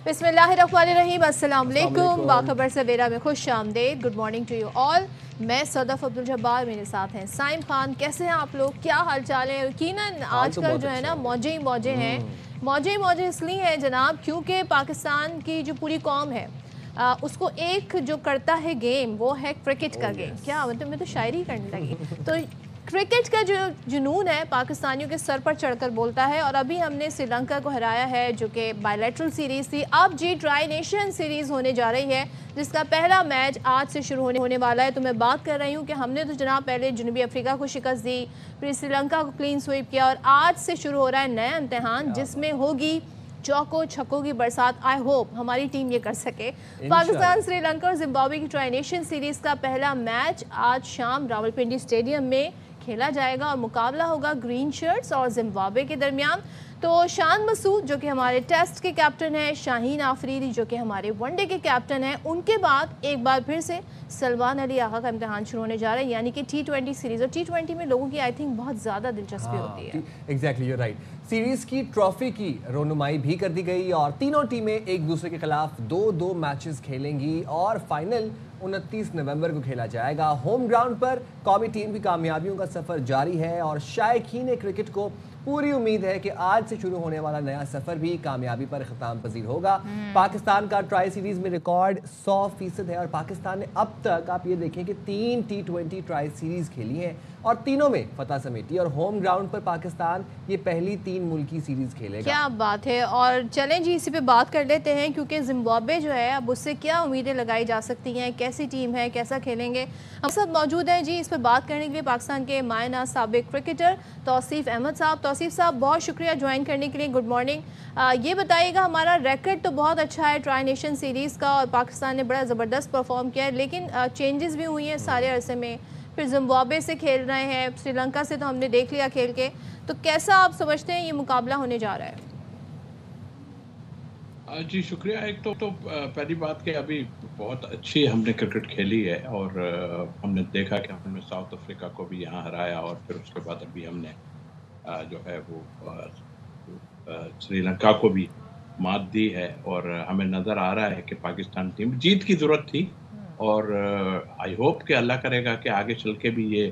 बिस्मिल्लाहिर्रहमानिर्रहीम, अस्सलाम वालेकुम। बाखबर सवेरा में खुश आमदेद। Good morning to you all. मैं सदफ अब्दुल जब्बार, मेरे साथ हैं साइम खान। कैसे हैं आप लोग, क्या हाल चाल है? यकीनन आजकल जो है ना मौजे ही मौजे हैं। मौजे ही मौजे इसलिए हैं जनाब क्योंकि पाकिस्तान की जो पूरी कौम है उसको एक जो करता है गेम वो है क्रिकेट का गेम। क्या मतलब मैं तो शायरी करने लगी। तो क्रिकेट का जो जुनून है पाकिस्तानियों के सर पर चढ़कर बोलता है और अभी हमने श्रीलंका को हराया है जो कि बायलैटरल सीरीज़ थी। अब जी ट्राई नेशन सीरीज़ होने जा रही है जिसका पहला मैच आज से शुरू होने वाला है। तो मैं बात कर रही हूँ कि हमने तो जनाब पहले जनूबी अफ्रीका को शिकस्त दी, फिर श्रीलंका को क्लीन स्वीप किया और आज से शुरू हो रहा है नया इम्तिहान जिसमें होगी चौकों छक्कों की बरसात। आई होप हमारी टीम ये कर सके। पाकिस्तान श्रीलंका और जिम्बाब्वे की ट्राई नेशन सीरीज़ का पहला मैच आज शाम रावलपिंडी स्टेडियम में खेला जाएगा और मुकाबला होगा ग्रीन शर्ट्स और जिम्बाब्वे के दरमियान। तो शान मसूद जो कि हमारे टेस्ट के कैप्टन हैं, शाहीन आफरीदी जो कि हमारे वनडे के कैप्टन हैं, उनके बाद एक बार फिर से सलमान अली आगा का इम्तिहान शुरू होने जा रहा है यानी कि T20 सीरीज़। और T20 में लोगों की आई थिंक बहुत ज़्यादा दिलचस्पी होती है। Exactly, you right. सीरीज़ की ट्रॉफी की रोनुमाई भी कर दी गई और तीनों टीमें एक दूसरे के खिलाफ 2-2 मैचेस खेलेंगी और फाइनल 29 नवंबर को खेला जाएगा होम ग्राउंड पर। कौमी टीम की कामयाबियों का सफ़र जारी है और शायकीन क्रिकेट को पूरी उम्मीद है कि आज से शुरू होने वाला नया सफ़र भी कामयाबी पर ख़िताम पजीर होगा। पाकिस्तान का ट्राई सीरीज़ में रिकॉर्ड 100% है और पाकिस्तान ने अब तक आप ये देखें कि 3 T20 ट्राई सीरीज़ खेली हैं और तीनों में फतह समेटी और होम ग्राउंड पर पाकिस्तान ये पहली 3 मुल्की सीरीज़ खेलेगा। क्या बात है। और चलें जी इसी पे बात कर लेते हैं क्योंकि जिम्बाब्वे जो है अब उससे क्या उम्मीदें लगाई जा सकती हैं, कैसी टीम है, कैसा खेलेंगे। हम सब मौजूद हैं जी इस पर बात करने के लिए पाकिस्तान के मायना साबिक क्रिकेटर तौसीफ अहमद साहब। तौसीफ साहब बहुत शुक्रिया ज्वाइन करने के लिए। Good morning. ये बताइएगा हमारा रिकॉर्ड तो बहुत अच्छा है ट्राई नेशन सीरीज़ का और पाकिस्तान ने बड़ा ज़बरदस्त परफॉर्म किया है लेकिन चेंजेस भी हुई हैं सारे अरसे में। फिर जिम्बाब्वे से खेल रहे हैं, श्रीलंका से तो हमने देख लिया खेल के। तो कैसा आप समझते हैं ये मुकाबला होने जा रहा है? जी शुक्रिया। एक तो पहली बात कि अभी बहुत अच्छी हमने क्रिकेट खेली है और हमने देखा कि हमने साउथ अफ्रीका को भी यहाँ हराया और फिर उसके बाद अभी हमने जो है वो श्रीलंका को भी मात दी है और हमें नज़र आ रहा है कि पाकिस्तान टीम जीत की ज़रूरत थी और आई होप कि अल्लाह करेगा कि आगे चल के भी ये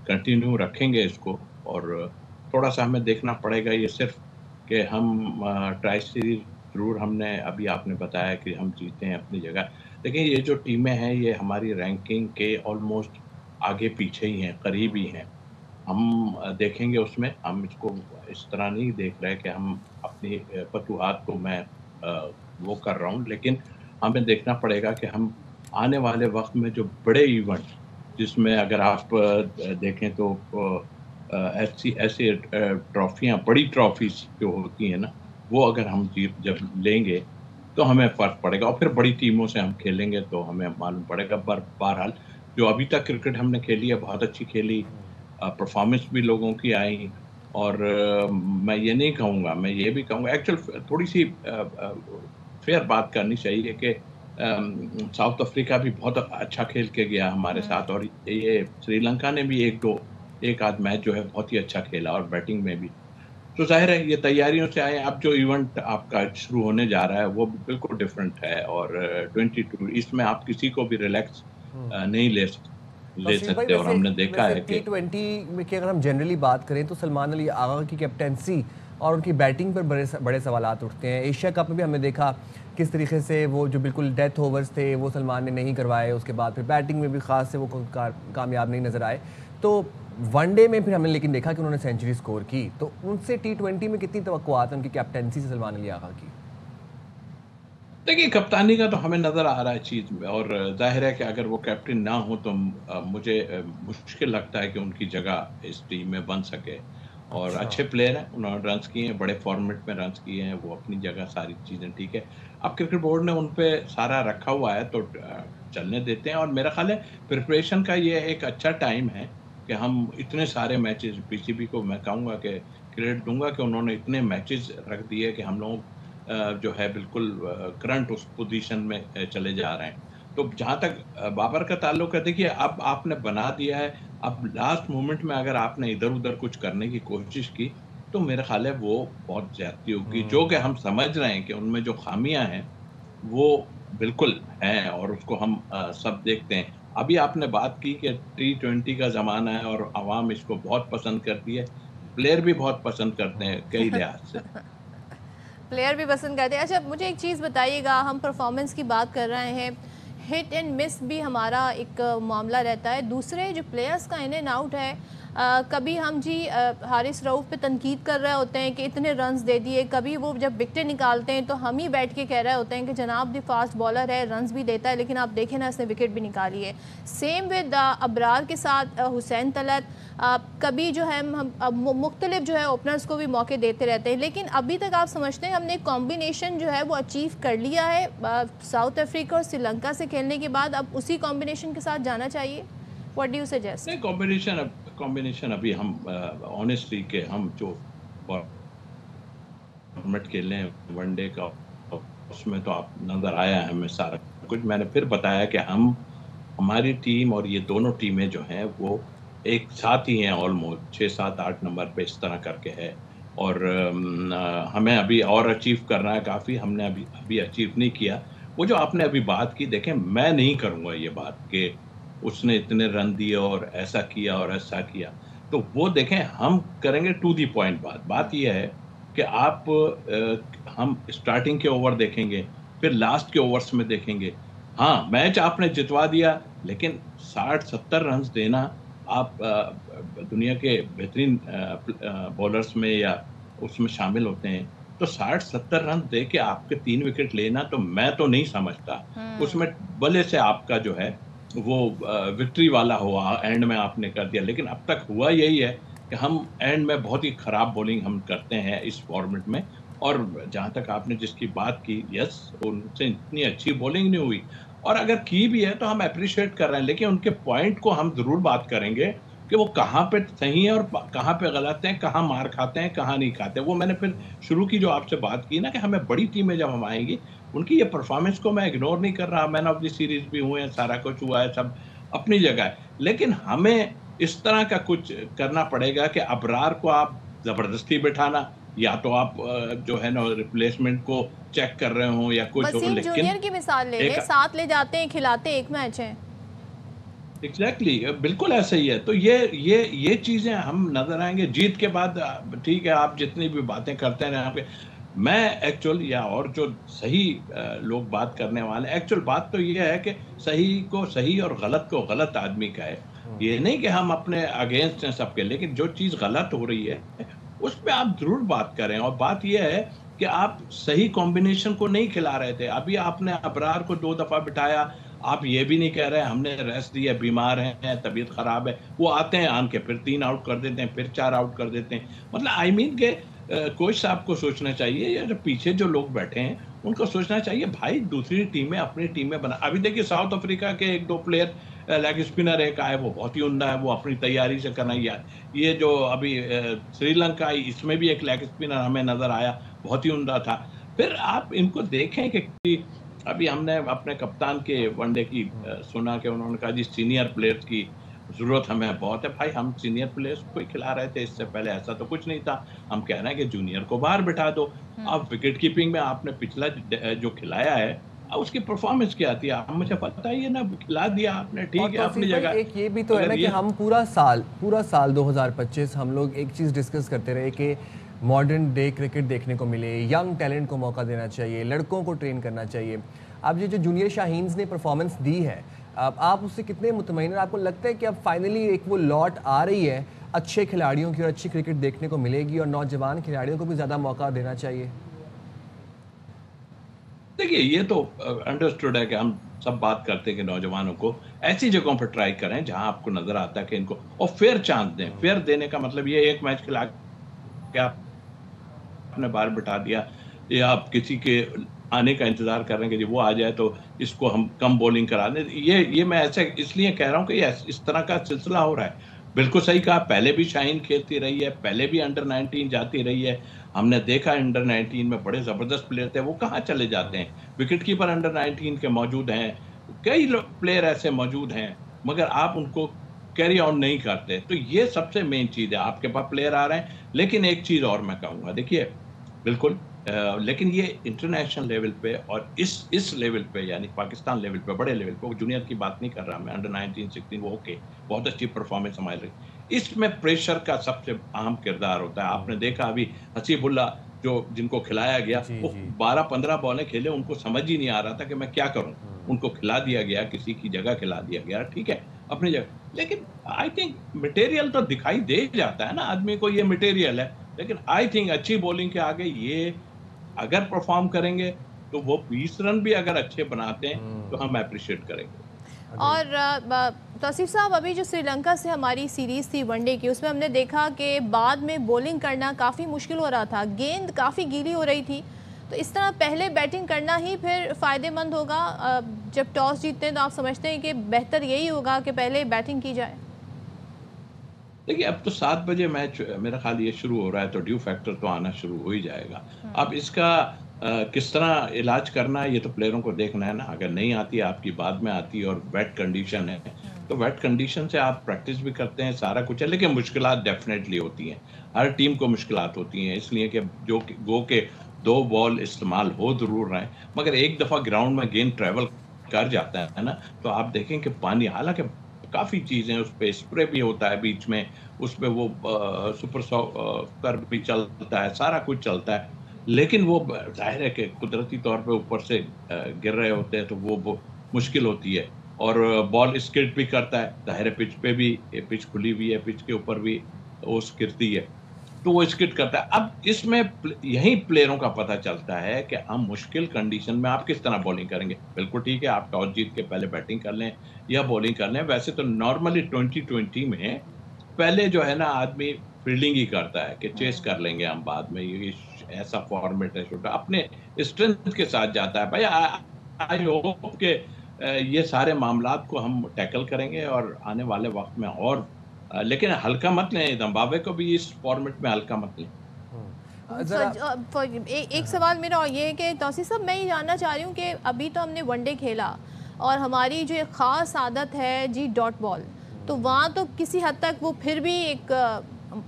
कंटिन्यू रखेंगे इसको। और थोड़ा सा हमें देखना पड़ेगा ये सिर्फ कि हम ट्राई सीरीज ज़रूर हमने अभी आपने बताया कि हम जीते हैं अपनी जगह, लेकिन ये जो टीमें हैं ये हमारी रैंकिंग के ऑलमोस्ट आगे पीछे ही हैं, करीब ही हैं। हम देखेंगे उसमें, हम इसको इस तरह नहीं देख रहे कि हम अपनी फतूहात को मैं वो कर रहा हूँ, लेकिन हमें देखना पड़ेगा कि हम आने वाले वक्त में जो बड़े इवेंट जिसमें अगर आप देखें तो ऐसी ट्रॉफियाँ, बड़ी ट्रॉफीज जो होती हैं ना, वो अगर हम जब लेंगे तो हमें फ़र्क पड़ेगा और फिर बड़ी टीमों से हम खेलेंगे तो हमें मालूम पड़ेगा। बहरहाल जो अभी तक क्रिकेट हमने खेली है बहुत अच्छी खेली, परफॉर्मेंस भी लोगों की आई और मैं ये नहीं कहूँगा, मैं ये भी कहूँगा एक्चुअल थोड़ी सी फेयर बात करनी चाहिए कि साउथ अफ्रीका भी बहुत अच्छा खेल के गया हमारे साथ और ये श्रीलंका ने भी एक आध मैच जो है बहुत ही अच्छा खेला और बैटिंग में भी। तो जाहिर है ये तैयारियों से आए। अब जो इवेंट आपका शुरू होने जा रहा है वो बिल्कुल डिफरेंट है और 22 इसमें आप किसी को भी रिलैक्स नहीं ले सकते और हमने देखा है कि T20 में की अगर हम जनरली बात करें तो सलमान अली आगा की कैप्टेंसी और उनकी बैटिंग पर बड़े सवालात उठते हैं। एशिया कप में भी हमने देखा किस तरीके से वो जो बिल्कुल डेथ ओवर्स थे वो सलमान ने नहीं करवाए, उसके बाद फिर बैटिंग में भी ख़ास से वो कामयाब नहीं नज़र आए। तो वनडे में फिर हमने लेकिन देखा कि उन्होंने सेंचुरी स्कोर की। तो उनसे T20 में कितनी तवक्कुआत है उनकी कैप्टेंसी से सलमान अली आगा की? देखिए कप्तानी का तो हमें नज़र आ रहा है चीज़ में और जाहिर है कि अगर वो कैप्टन ना हो तो मुझे मुश्किल लगता है कि उनकी जगह इस टीम में बन सके। और अच्छे प्लेयर हैं, उन्होंने रन्स किए हैं, बड़े फॉर्मेट में रन्स किए हैं, वो अपनी जगह सारी चीज़ें ठीक है। अब क्रिकेट बोर्ड ने उन पे सारा रखा हुआ है तो चलने देते हैं और मेरा ख्याल है प्रिपरेशन का ये एक अच्छा टाइम है कि हम इतने सारे मैचेस, पीसीबी को मैं कहूँगा कि क्रेडिट दूंगा कि उन्होंने इतने मैचेस रख दिए कि हम लोग जो है बिल्कुल करंट उस पोजीशन में चले जा रहे हैं। तो जहाँ तक बाबर का ताल्लुक है, देखिए अब आपने बना दिया है, अब लास्ट मोमेंट में अगर आपने इधर उधर कुछ करने की कोशिश की तो मेरा ख्याल है वो बहुत ज्यादती होगी। जो कि हम समझ रहे हैं कि उनमें जो खामियां हैं وہ بالکل ہیں اور اس کو ہم سب دیکھتے ہیں. ابھی آپ نے بات کی کہ T20 کا زمانہ ہے اور عوام اس کو بہت پسند کرتی ہے. پلیئر بھی بہت پسند کرتے ہیں کئی لحاظ سے. پلیئر بھی پسند کرتے ہیں. اچھا مجھے ایک چیز بتائیے گا, ہم پرفارمنس کی بات کر رہے ہیں, ہٹ اینڈ مس بھی ہمارا ایک معاملہ رہتا ہے. دوسرے جو پلیئرز کا ان اینڈ آؤٹ ہے, کبھی ہم جی حارث رؤف پہ تنقید کر رہے ہوتے ہیں کہ اتنے رنز دے دیے, کبھی وہ جب وکٹیں نکالتے ہیں تو ہم ہی بیٹھ کے کہہ رہے ہوتے ہیں کہ جناب دی فاسٹ بالر ہے, رنز بھی دیتا ہے, لیکن آپ دیکھیں نا اس نے وکٹ بھی نکالی ہے. سیم ود ابرار کے ساتھ حسین طلعت, کبھی جو ہے ہم مختلف جو ہے اوپنرز کو بھی موقع دیتے رہتے ہیں, لیکن ابھی تک آپ سمجھتے ہیں ہم نے کمبینیشن جو ہے وہ اچیو کر لیا ہے ساؤتھ افریقہ اور سری لنکا سے کھیلنے کے بعد, اب اسی کمبینیشن کے ساتھ جانا چاہیے؟ What do you suggest? نہیں, کمبینیشن ابھی ہم آنیسٹلی کہ ہم جو فارمیٹ کھیل رہے ہیں ون ڈے کا, اس میں تو آپ نظر آیا ہے ہمیں سارا کچھ. میں نے پھر بتایا کہ ہماری ٹیم اور یہ دونوں ٹیمیں جو ہیں وہ ایک ساتھ ہی ہیں, آلموسٹ 6, 7, 8 نمبر پہ اس طرح کر کے ہے. اور ہمیں ابھی اور اچیو کرنا ہے کافی, ہم نے ابھی اچیو نہیں کیا. وہ جو آپ نے ابھی بات کی, دیکھیں میں نہیں کروں گا یہ بات کہ اس نے اتنے رن دیے اور ایسا کیا اور ایسا کیا, تو وہ دیکھیں ہم کریں گے ٹو دی پوائنٹ. بات یہ ہے کہ ہم اسٹارٹنگ کے اوور دیکھیں گے, پھر لاسٹ کے اوورز میں دیکھیں گے. ہاں میچ آپ نے جتوا دیا, لیکن 60-70 رنز دینا, آپ دنیا کے بہترین بولرز میں یا اس میں شامل ہوتے ہیں, تو 60-70 رن دے کے آپ کے 3 وکٹ لینا, تو میں تو نہیں سمجھتا اس میں بلے سے آپ کا جو ہے وہ وکٹری والا ہوا اینڈ میں آپ نے کر دیا. لیکن اب تک ہوا یہی ہے کہ ہم اینڈ میں بہت ہی خراب بولنگ ہم کرتے ہیں اس فارمیٹ میں. اور جہاں تک آپ نے جس کی بات کی, یس ان سے اتنی اچھی بولنگ نہیں ہوئی, اور اگر کی بھی ہے تو ہم اپریشیٹ کر رہے ہیں, لیکن ان کے پوائنٹ کو ہم ضرور بات کریں گے کہ وہ کہاں پہ صحیح ہیں اور کہاں پہ غلط ہیں, کہاں مار کھاتے ہیں کہاں نہیں کھاتے. وہ میں نے پھر شروع کی جو آپ سے بات کی نا کہ ہمیں بڑی ٹیمیں جب ہم آئیں گی, ان کی یہ پرفارمنس کو میں اگنور نہیں کر رہا. مین آف دی سیریز بھی ہوئے ہیں, سارا کچھ ہوا ہے, سب اپنی جگہ ہے, لیکن ہمیں اس طرح کا کچھ کرنا پڑے گا کہ ابرار کو آپ زبردستی بٹھانا, یا تو آپ جو ہے نا ریپلیسمنٹ کو چیک کر رہے ہوں یا کچھ ہو. وسیم لیکن جونیئر کی مثال لے لیں, ساتھ لے جاتے ہیں, کھلاتے ایک میچ ہے. ایگزیکٹلی بالکل ایسا ہی ہے. تو یہ چیزیں ہم نظر آئیں گے جیت کے بعد. ٹھیک ہے, آپ جتنی بھی باتیں کرتے ہیں یہاں پہ, میں ایکچوئل یا اور جو صحیح لوگ بات کرنے والے, ایکچوئل بات تو یہ ہے کہ صحیح کو صحیح اور غلط کو غلط آدمی کا ہے. یہ نہیں کہ ہم اپنے اگینسٹ ہیں سب کے, لیکن جو چیز غلط ہو رہی ہے اس پہ آپ ضرور بات کریں. اور بات یہ ہے کہ آپ صحیح کمبینیشن کو نہیں کھلا رہے تھے. ابھی آپ نے ابرار کو 2 دفعہ بٹھایا, آپ یہ بھی نہیں کہہ رہے ہم نے ریسٹ دیا, بیمار ہیں, طبیعت خراب ہے. وہ آتے ہیں آن کے پھر 3 آؤٹ کر دیتے ہیں, پھر 4 آؤٹ کر دیتے ہیں. مطلب آئی مین کہ کوچ صاحب کو سوچنا چاہیے, یا جو پیچھے جو لوگ بیٹھے ہیں ان کو سوچنا چاہیے, بھائی دوسری ٹیمیں اپنی ٹیمیں بنا. ابھی دیکھیے ساؤتھ افریقہ کے 1-2 پلیئر, لیگ اسپنر ایک آئے, وہ بہت ہی عمدہ ہے, وہ اپنی تیاری سے کرنا. یہ جو ابھی سری لنکا آئی, اس میں بھی ایک لیگ اسپنر ہمیں نظر آیا, بہت ہی عمدہ تھا. پھر آپ ان کو دیکھیں کہ ابھی ہم نے اپنے کپتان کے ون ڈے کی سنا کہ انہوں نے کہا جی سینئر پلیئرز کی ضرورت ہمیں بہت ہے. بھائی ہم سینئر پلیئرز کو ہی کھلا رہے تھے, اس سے پہلے ایسا تو کچھ نہیں تھا. ہم کہہ رہے ہیں کہ جونیئر کو باہر بٹھا دو. اب وکٹ کیپنگ میں آپ نے پچھلا جو کھلایا ہے اس کی پرفارمنس کیا تھی, آپ مجھے بتائیے نا. کھلا دیا آپ نے, ٹھیک ہے اپنی جگہ. ایک یہ بھی تو ہے نا کہ ہم پورا سال 2025 ہم لوگ ایک چیز ڈسکس کرتے رہے کہ ماڈرن ڈے کرکٹ دیکھنے کو ملے, ینگ ٹیلنٹ کو موقع دینا چاہیے, لڑکوں کو ٹرین کرنا چاہیے. اب یہ جو جونیئر شاہینز نے پرفارمنس دی ہے, آپ اس سے کتنے مطمئن ہیں؟ آپ کو لگتا ہے کہ اب فائنلی ایک وہ لاٹ آ رہی ہے اچھے کھلاڑیوں کی اور اچھی کرکٹ دیکھنے کو ملے گی, اور نوجوان کھلاڑیوں کو بھی زیادہ موقع دینا چاہیے؟ دیکھیے یہ تو انڈرسٹوڈ ہے کہ ہم سب بات کرتے ہیں کہ نوجوانوں کو ایسی جگہوں پر ٹرائی کریں جہاں آپ کو نظر آتا ہے کہ ان کو, اور فیئر چانس دیں. فیئر دینے کا مطلب یہ ایک میچ کھلا کے آپ نے باہر بٹھا دیا, یا آپ کسی کے آنے کا انتظار کر رہے ہیں کہ جی وہ آ جائے تو اس کو ہم کم بولنگ کرا دیں. یہ میں ایسے اس لیے کہہ رہا ہوں کہ یہ اس طرح کا سلسلہ ہو رہا ہے. بالکل صحیح کہا, پہلے بھی شاہین کھیلتی رہی ہے, پہلے بھی انڈر 19 جاتی رہی ہے. ہم نے دیکھا انڈر 19 میں بڑے زبردست پلیئر تھے, وہ کہاں چلے جاتے ہیں. وکٹ کیپر انڈر 19 کے موجود ہیں, کئی پلیئر ایسے موجود ہیں, مگر آپ ان کو کیری آن نہیں کرتے. تو یہ سب سے مین چیز ہے, آپ کے پاس پلیئر آ رہے ہیں. لیکن ایک چیز اور میں کہوں گا, دیکھیے بالکل لیکن یہ انٹرنیشنل لیول پہ اور اس لیول پہ یعنی پاکستان لیول پہ بڑے لیول پہ، جونیئر کی بات نہیں کر رہا میں، انڈر 19 16 وہ اوکے، بہت اچھی پرفارمنس ہماری رہی، اس میں پریشر کا سب سے اہم کردار ہوتا ہے. آپ نے دیکھا ابھی حسیب اللہ جن کو کھلایا گیا وہ 12-15 بالیں کھیلے، ان کو سمجھ ہی نہیں آ رہا تھا کہ میں کیا کروں، ان کو کھلا دیا گیا، کسی کی جگہ کھلا دیا گیا، ٹھیک ہے اپنی جگہ. لیکن آئی تھنک مٹیریل تو دکھائی دے جاتا ہے نا آدمی کو، یہ مٹیریل ہے. لیکن آئی تھنک اچھی بولنگ کے آگے یہ اگر پرفارم کریں گے تو وہ 20 رن بھی اگر اچھے بناتے ہیں تو ہم اپریشیٹ کریں گے. اور توصیف صاحب، ابھی جو سری لنکا سے ہماری سیریز تھی ون ڈے کی، اس میں ہم نے دیکھا کہ بعد میں بولنگ کرنا کافی مشکل ہو رہا تھا، گیند کافی گیلی ہو رہی تھی. تو اس طرح پہلے بیٹنگ کرنا ہی پھر فائدے مند ہوگا؟ جب ٹاس جیتتے ہیں تو آپ سمجھتے ہیں کہ بہتر یہی ہوگا کہ پہلے بیٹنگ کی جائے؟ دیکھیے اب تو 7 بجے میچ میرا خیال یہ شروع ہو رہا ہے، تو ڈیو فیکٹر تو آنا شروع ہو ہی جائے گا. اب اس کا کس طرح علاج کرنا ہے یہ تو پلیئروں کو دیکھنا ہے نا. اگر نہیں آتی آپ کی بعد میں آتی اور ویٹ کنڈیشن ہے تو ویٹ کنڈیشن سے آپ پریکٹس بھی کرتے ہیں، سارا کچھ ہے، لیکن مشکلات ڈیفینیٹلی ہوتی ہیں، ہر ٹیم کو مشکلات ہوتی ہیں، اس لیے کہ گو کے 2 بال استعمال ہو ضرور رہے ہیں، مگر ایک دفعہ گراؤنڈ میں گیند ٹریول کر جاتا ہے نا تو آپ دیکھیں کہ پانی، حالانکہ کافی چیزیں اس پہ اسپرے بھی ہوتا ہے بیچ میں، اس پہ وہ سپر سوکر بھی چلتا ہے، سارا کچھ چلتا ہے، لیکن وہ ظاہر ہے کہ قدرتی طور پہ اوپر سے گر رہے ہوتے ہیں تو وہ مشکل ہوتی ہے. اور بال اسکٹ بھی کرتا ہے، ظاہر ہے پچ پہ بھی، پچ کھلی ہوئی ہے، پچ کے اوپر بھی وہ گرتی ہے تو وہ اسکٹ کرتا ہے. اب اس میں یہی پلیئروں کا پتہ چلتا ہے کہ ہم مشکل کنڈیشن میں آپ کس طرح بولنگ کریں گے. بالکل ٹھیک ہے آپ ٹاس جیت کے پہلے بیٹنگ کر لیں یا بولنگ کر لیں، ویسے تو نارملی 2020 میں پہلے جو ہے نا آدمی فیلڈنگ ہی کرتا ہے کہ چیس کر لیں گے ہم بعد میں، یہ ایسا فارمیٹ ہے چھوٹا، اپنے اسٹرینتھ کے ساتھ جاتا ہے. بھائی آئی ہوپ کہ یہ سارے معاملات کو ہم ٹیکل کریں گے اور آنے والے وقت میں اور لیکن ہلکا مت لیں، زمبابوے کو بھی اس فارمیٹ میں ہلکا مت لیں. ایک سوال میرا اور یہ ہے کہ توصیف صاحب، میں یہ جاننا چاہ رہی ہوں کہ ابھی تو ہم نے ون ڈے کھیلا اور ہماری جو ایک خاص عادت ہے جی ڈاٹ بال، تو وہاں تو کسی حد تک وہ پھر بھی ایک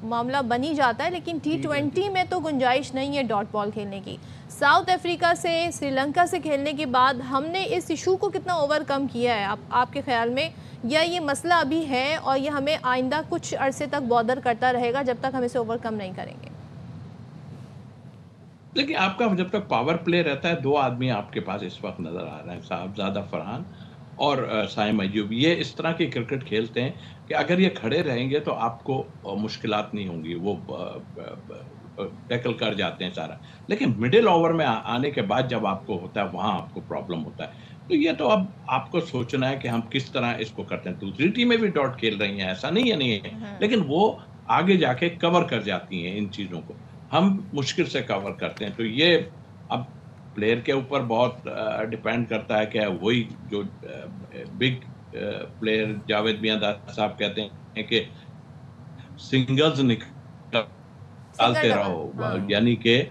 معاملہ بنی جاتا ہے، لیکن T20 میں تو گنجائش نہیں ہے ڈاٹ بال کھیلنے کی. ساؤتھ افریقہ سے، سری لنکا سے کھیلنے کے بعد ہم نے اس ایشو کو کتنا اوور کم کیا ہے آپ کے خیال میں، یا یہ مسئلہ ابھی ہے اور یہ ہمیں آئندہ کچھ عرصے تک بادر کرتا رہے گا جب تک ہم اسے اوور کم نہیں کریں گے؟ دیکھیں آپ کا جب تک پاور پلے رہتا ہے، 2 آدمی آپ کے پاس اس وقت نظر آ رہے ہیں، صاحبزادہ فرحان اور سائم ایوب. یہ اس طرح کی کرکٹ کھیلتے ہیں کہ اگر یہ کھڑے رہیں گے تو آپ کو مشکلات نہیں ہوں گی، وہ ٹیکل کر جاتے ہیں سارا. لیکن مڈل اوور میں آنے کے بعد جب آپ کو ہوتا ہے وہاں آپ کو پرابلم ہوتا ہے. تو یہ تو اب آپ کو سوچنا ہے کہ ہم کس طرح اس کو کرتے ہیں. دوسری ٹیمیں بھی ڈاٹ کھیل رہی ہیں، ایسا نہیں ہے، لیکن وہ آگے جا کے کور کر جاتی ہیں ان چیزوں کو، ہم مشکل سے کور کرتے ہیں. تو یہ اب پلیئر کے اوپر بہت ڈیپینڈ کرتا ہے کہ وہی جو بگ پلیئر جاوید میاں صاحب کہتے ہیں کہ سنگلز نکالتے رہو، یعنی کہ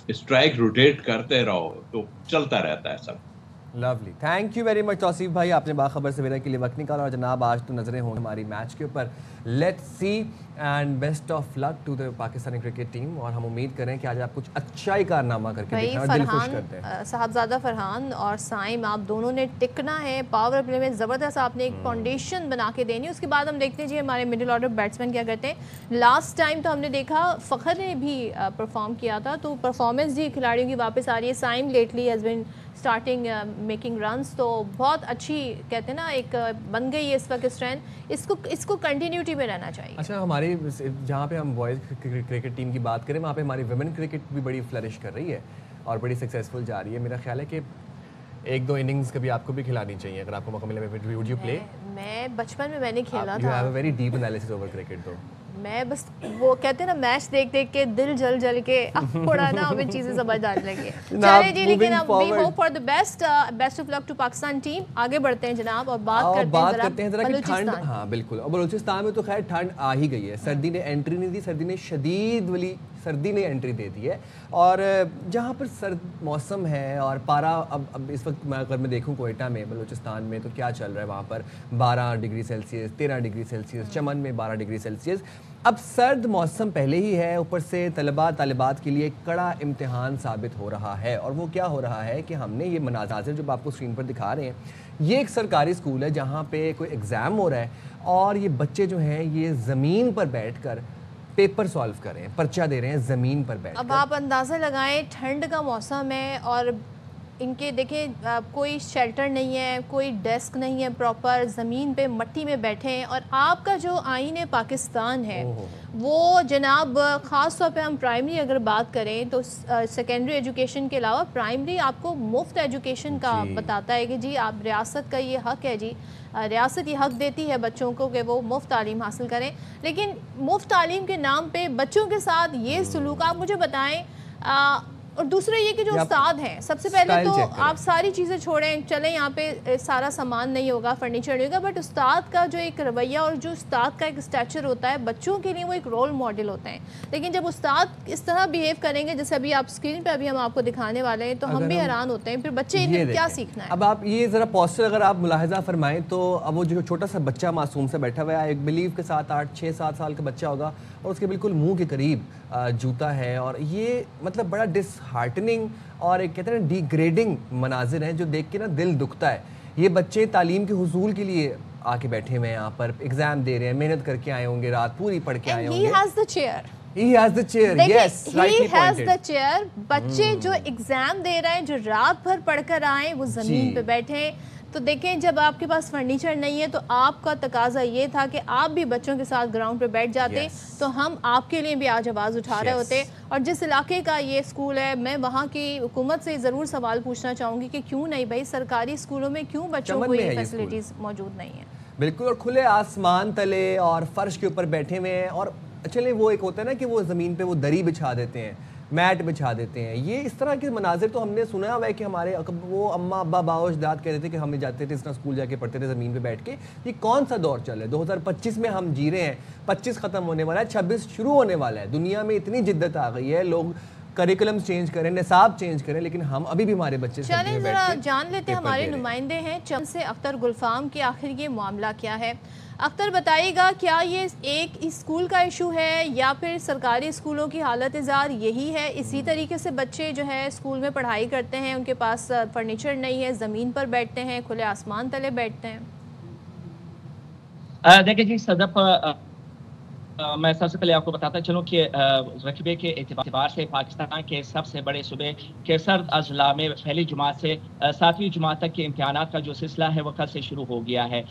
اسٹرائک روٹیٹ کرتے رہو تو چلتا رہتا ہے سب. Lovely, thank you very much Tauseef بھائی، آپ نے باخبر سویرا کے لیے وقت نکالا. اور جناب آج تو نظریں ہوں ہماری میچ کے اوپر. Let's see and best of luck to the Pakistani cricket team, اور ہم امید کریں کہ آج آپ کچھ اچھا ہی کارنامہ کر کے دکھائیں، دل خوش کرتے ہیں. صاحبزادہ فرحان اور سائم، آپ دونوں نے ٹکنا ہے پاور پلے میں، زبردست آپ نے ایک فاؤنڈیشن بنا کے دینی. اس کے بعد ہم دیکھتے ہیں جی ہمارے مڈل آرڈر بیٹسمین کیا کرتے ہیں. لاسٹ ٹائم تو ہم نے دیکھا فخر نے بھی پرفارم کیا تھا، تو پرفارمنس جی کھلاڑیوں کی واپس آ رہی ہے. Saim lately has been starting making runs, تو بہت اچھی کہتے ہیں نا ایک بن گئی ہے اس وقت اسٹرینتھ، اس کو کنٹینیوٹی میں رہنا چاہیے. اچھا، ہماری جہاں پہ ہم بوائز کرکٹ ٹیم کی بات کریں وہاں پہ ہماری ویمن کرکٹ بھی بڑی فلرش کر رہی ہے اور بڑی سکسیزفل جا رہی ہے. میرا خیال ہے کہ 1-2 اننگز کبھی آپ کو بھی کھلانی چاہیے اگر آپ کو موقع ملے. Would you play? میں بچپن میں نے کھیلا تھا. You have a very deep analysis over cricket دو. میں بس وہ کہتے ہیں نا میچ دیکھ دیکھ کے دل جل جل کے اب تھوڑا نا ہمیں چیزیں سمجھ آنے لگی. چلے جی، لیکن اب we hope for the best of luck to Pakistan team. آگے بڑھتے ہیں جناب اور بات کرتے ہیں ذرا ٹھنڈ. ہاں بالکل، اور بلوچستان میں تو خیر ٹھنڈ آ ہی گئی ہے. سردی نے انٹری نہیں دی، سردی نے شدید والی سردی نے انٹری دے دی ہے. اور جہاں پر سرد موسم ہے اور پارا اب اس وقت میں اگر میں دیکھوں کوئٹہ میں بلوچستان میں تو کیا چل رہا ہے وہاں پر 12 ڈگری سیلسیس، 13 ڈگری سیلسیس، چمن میں 12 ڈگری سیلسیس. اب سرد موسم پہلے ہی ہے، اوپر سے طلباء طالبات کے لیے کڑا امتحان ثابت ہو رہا ہے، اور وہ کیا ہو رہا ہے کہ ہم نے یہ مناظر جو آپ کو اسکرین پر دکھا رہے ہیں، یہ ایک سرکاری اسکول ہے جہاں پہ کوئی ایگزام ہو رہا ہے، اور یہ بچے جو ہیں یہ زمین پر بیٹھ کر پیپر سالو کر رہے ہیں، پرچہ دے رہے ہیں زمین پر بیٹھ کر۔ اب آپ اندازہ لگائیں، ٹھنڈ کا موسم ہے اور ان کے دیکھیں کوئی شیلٹر نہیں ہے، کوئی ڈیسک نہیں ہے پراپر، زمین پہ مٹی میں بیٹھے ہیں، اور آپ کا جو آئین پاکستان ہے وہ جناب خاص طور پہ ہم پرائمری اگر بات کریں تو سیکنڈری ایجوکیشن کے علاوہ پرائمری آپ کو مفت ایجوکیشن کا بتاتا ہے کہ جی آپ ریاست کا یہ حق ہے، جی ریاست یہ حق دیتی ہے بچوں کو کہ وہ مفت تعلیم حاصل کریں، لیکن مفت تعلیم کے نام پہ بچوں کے ساتھ یہ سلوک، آپ مجھے بتائیں۔ اور دوسرا یہ کہ جو استاد ہیں، سب سے پہلے تو آپ ساری چیزیں چھوڑیں، چلیں یہاں پہ سارا سامان نہیں ہوگا، فرنیچر نہیں ہوگا، بٹ استاد کا جو ایک رویہ اور جو استاد کا ایک اسٹیچر ہوتا ہے بچوں کے لیے وہ ایک رول ماڈل ہوتے ہیں، لیکن جب استاد اس طرح بیہیو کریں گے جیسے ابھی آپ اسکرین پہ ابھی ہم آپ کو دکھانے والے ہیں تو ہم بھی حیران ہوتے ہیں، پھر بچے کیا سیکھنا ہے۔ اب آپ یہ ذرا پوسٹر اگر آپ ملاحظہ فرمائیں تو اب وہ جو چھوٹا سا بچہ معصوم سے بیٹھا ہوا ہے، ایک بلیو کے ساتھ 8-6-7 سال کا بچہ ہوگا، اور اس کے بالکل منہ کے قریب جوتا ہے، اور یہ مطلب بڑا ڈس ہارٹننگ اور ایک کہتے ہیں ڈی گریڈنگ مناظر ہیں جو دیکھ کے نا دل دکھتا ہے۔ یہ بچے تعلیم کے حصول کے لیے آ کے بیٹھے ہوئے ہیں، یہاں پر ایگزام دے رہے ہیں، محنت کر کے آئے ہوں گے، رات پوری پڑھ کے آئے ہوں گے۔ He has the chair. He has the chair, yes, rightly He has pointed. the chair. بچے جو ایگزام دے رہے ہیں، جو رات بھر پڑھ کر آئیں، وہ زمین پہ بیٹھے، تو دیکھیں جب آپ کے پاس فرنیچر نہیں ہے تو آپ کا تقاضا یہ تھا کہ آپ بھی بچوں کے ساتھ گراؤنڈ پہ بیٹھ جاتے، تو ہم آپ کے لیے بھی آج آواز اٹھا رہے ہوتے۔ اور جس علاقے کا یہ اسکول ہے، میں وہاں کی حکومت سے ضرور سوال پوچھنا چاہوں گی کہ کیوں نہیں بھائی سرکاری اسکولوں میں کیوں بچوں کو یہ فیسلٹیز موجود نہیں ہیں؟ بالکل، اور کھلے آسمان تلے اور فرش کے اوپر بیٹھے ہوئے ہیں، اور چلے وہ ایک ہوتا ہے نا کہ وہ زمین پہ وہ دری بچھا دیتے ہیں، میٹ بچھا دیتے ہیں، یہ اس طرح کے مناظر تو ہم نے سنا ہوا ہے کہ ہمارے وہ اماں ابا باؤ اجداد کہتے تھے کہ ہم جاتے تھے اس طرح اسکول جا کے پڑھتے تھے زمین پہ بیٹھ کے۔ یہ کون سا دور چل رہا ہے؟ 2025 میں ہم جی رہے ہیں، 25 ختم ہونے والا ہے، 26 شروع ہونے والا ہے۔ دنیا میں اتنی جدت آ گئی ہے، لوگ کریکولم چینج کریں، نصاب چینج کریں، لیکن ہم ابھی بھی ہمارے بچے چلیں ذرا جان لیتے ہیں ہمارے نمائندے ہیں چم سے اختر گلفام کہ آخر یہ معاملہ کیا ہے۔ اختر بتائیے گا کیا یہ ایک اسکول کا ایشو ہے یا پھر سرکاری اسکولوں کی حالت ازار یہی ہے، اسی طریقے سے بچے جو ہے اسکول میں پڑھائی کرتے ہیں، ان کے پاس فرنیچر نہیں ہے، زمین پر بیٹھتے ہیں، کھلے آسمان تلے بیٹھتے ہیں؟ دیکھیں جی صدف، میں سب سے پہلے آپ کو بتاتا چلوں کہ رقبے کے اعتبار سے پاکستان کے سب سے بڑے صوبے کے سرد اضلاع میں پہلی جماعت سے 7ویں جماعت تک کے امتحانات کا جو سلسلہ ہے وہ کل سے شروع ہو گیا ہے۔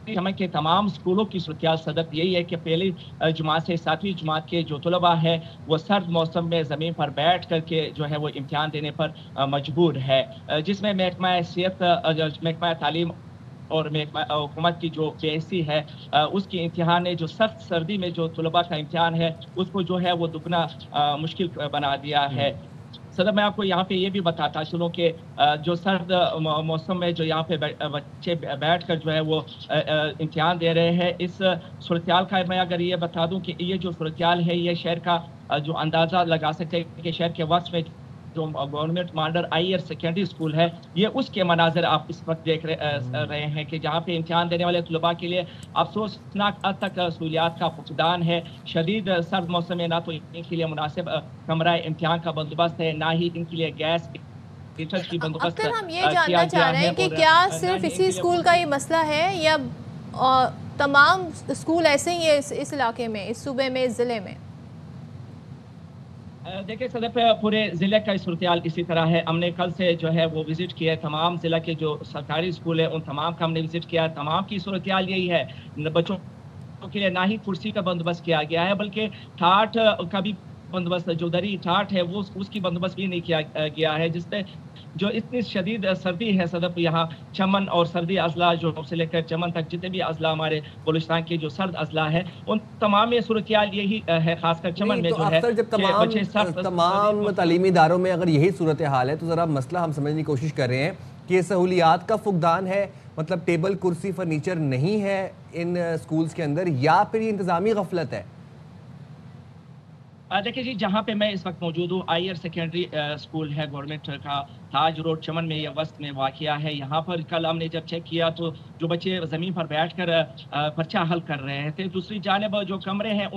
ہمیں کے تمام اسکولوں کی صورتحال صدف یہی ہے کہ پہلی جماعت سے 7ویں جماعت کے جو طلباء ہے وہ سرد موسم میں زمین پر بیٹھ کر کے جو ہے وہ امتحان دینے پر مجبور ہے، جس میں محکمہ صحت، محکمہ تعلیم اور حکومت کی جو PSC ہے اس کی امتحان نے جو سخت سردی میں جو طلباء کا امتحان ہے اس کو جو ہے وہ دگنا مشکل بنا دیا ہے۔ صدر میں آپ کو یہاں پہ یہ بھی بتاتا چلوں کہ جو سرد موسم میں جو یہاں پہ بچے بیٹھ کر جو ہے وہ امتحان دے رہے ہیں، اس صورتحال کا میں اگر یہ بتا دوں کہ یہ جو صورتحال ہے یہ شہر کا جو اندازہ لگا سکتے ہیں کہ شہر کے وسط میں جو government model higher secondary school ہے، یہ اس کے مناظر آپ اس وقت دیکھ رہے ہیں کہ جہاں پہ امتحان دینے والے طلباء کے لیے افسوسناک حد تک سہولیات کا فقدان ہے۔ شدید سرد موسم میں نہ تو ان کے لیے مناسب کمرہ امتحان کا بندوبست ہے، نہ ہی ان کے لیے گیس کی بندوبست اکثر ہم یہ جاننا چاہ رہے ہیں کہ کیا صرف اسی اسکول کا یہ مسئلہ ہے یا تمام اسکول ایسے ہی ہیں اس علاقے میں، اس صوبے میں، اس ضلع میں؟ دیکھیں صدف پورے ضلع کا صورتحال اسی طرح ہے۔ ہم نے کل سے جو ہے وہ وزٹ کیا ہے تمام ضلع کے جو سرکاری اسکول ہیں ان تمام کا ہم نے وزٹ کیا ہے، تمام کی صورتحال یہی ہے، بچوں کے لیے نہ ہی کرسی کا بندوبست کیا گیا ہے بلکہ ٹھاٹ کا بھی بندوبست، جو دری ٹھاٹ ہے وہ اس کی بندوبست بھی نہیں کیا گیا ہے، جس سے جو اتنی شدید سردی ہے صدف یہاں چمن اور سردی اضلاع جو سے لے کر چمن تک جتنے بھی اضلاع ہمارے بلوچستان کے جو سرد اضلاع ہے ان تمام میں صورتحال یہی ہے، خاص کر چمن میں جو ہے جب تمام تعلیمی اداروں میں اگر یہی صورتحال ہے تو ذرا مسئلہ ہم سمجھنے کی کوشش کر رہے ہیں کہ سہولیات کا فقدان ہے، مطلب ٹیبل کرسی فرنیچر نہیں ہے ان اسکولز کے اندر، یا پھر یہ انتظامی غفلت ہے؟ دیکھیں جی جہاں پہ میں اس وقت موجود ہوں ہائر سیکنڈری اسکول ہے گورنمنٹ کا، ताज रोड चमन में ये वस्त में वाक़या है। यहाँ पर कल हमने जब चेक किया तो जो बच्चे ज़मीन पर बैठकर पर्चा हल कर रहे थे, दूसरी जानिब जो कमरे हैं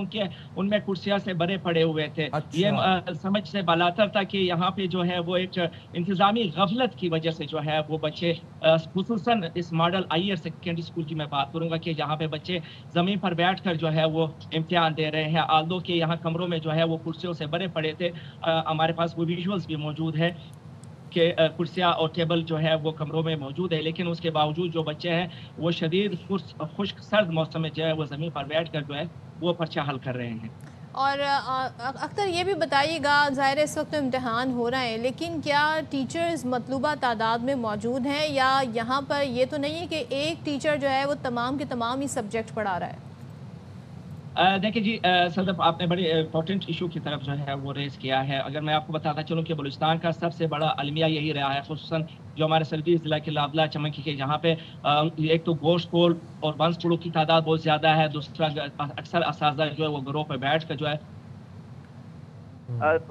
उनमें कुर्सियाँ से भरे पड़े हुए थे। ये समझ से बालातर था कि यहाँ पे जो है वो एक इंतज़ामी गफलत की वजह से जो है वो बच्चे खुसूसन इस मॉडल IER सेकेंडरी स्कूल की मैं बात करूँगा कि जहाँ पे बच्चे ज़मीन पर बैठकर जो है वो इम्तिहान दे रहे हैं, आल्दो के यहाँ कमरों में जो है वो कुर्सियों से भरे पड़े थे। हमारे पास वो विजुअल्स भी मौजूद है कि कुर्सियाँ और टेबल जो है वो कमरों में मौजूद है, लेकिन उसके बावजूद जो बच्चे हैं वो शदीद खुश्क सर्द मौसम में जो है वो ज़मीन पर बैठ कर जो है वो पर्चा हल कर रहे हैं। और अख्तर ये भी बताइएगा, ज़ाहिर है इस वक्त तो इम्तिहान हो रहे हैं, लेकिन क्या टीचर्स मतलूबा तादाद में मौजूद हैं या यहाँ पर ये तो नहीं है कि एक टीचर जो है वो तमाम के तमाम ही सब्जेक्ट पढ़ा रहा है? देखिए जी सदफ, आपने बड़े इंपॉर्टेंट इशू की तरफ जो है वो रेस किया है। अगर मैं आपको बताता चलूँ कि बलूचिस्तान का सबसे बड़ा अलमिया यही रहा है, खुसूसन जो हमारे सरहदी ज़िला के लादला चमकी के जहाँ पे एक तो गोश्त कोल और बंस पुड़ों की तादाद बहुत ज़्यादा है, दूसरा अक्सर असातिज़ा जो है वो घरों पर बैठ कर जो है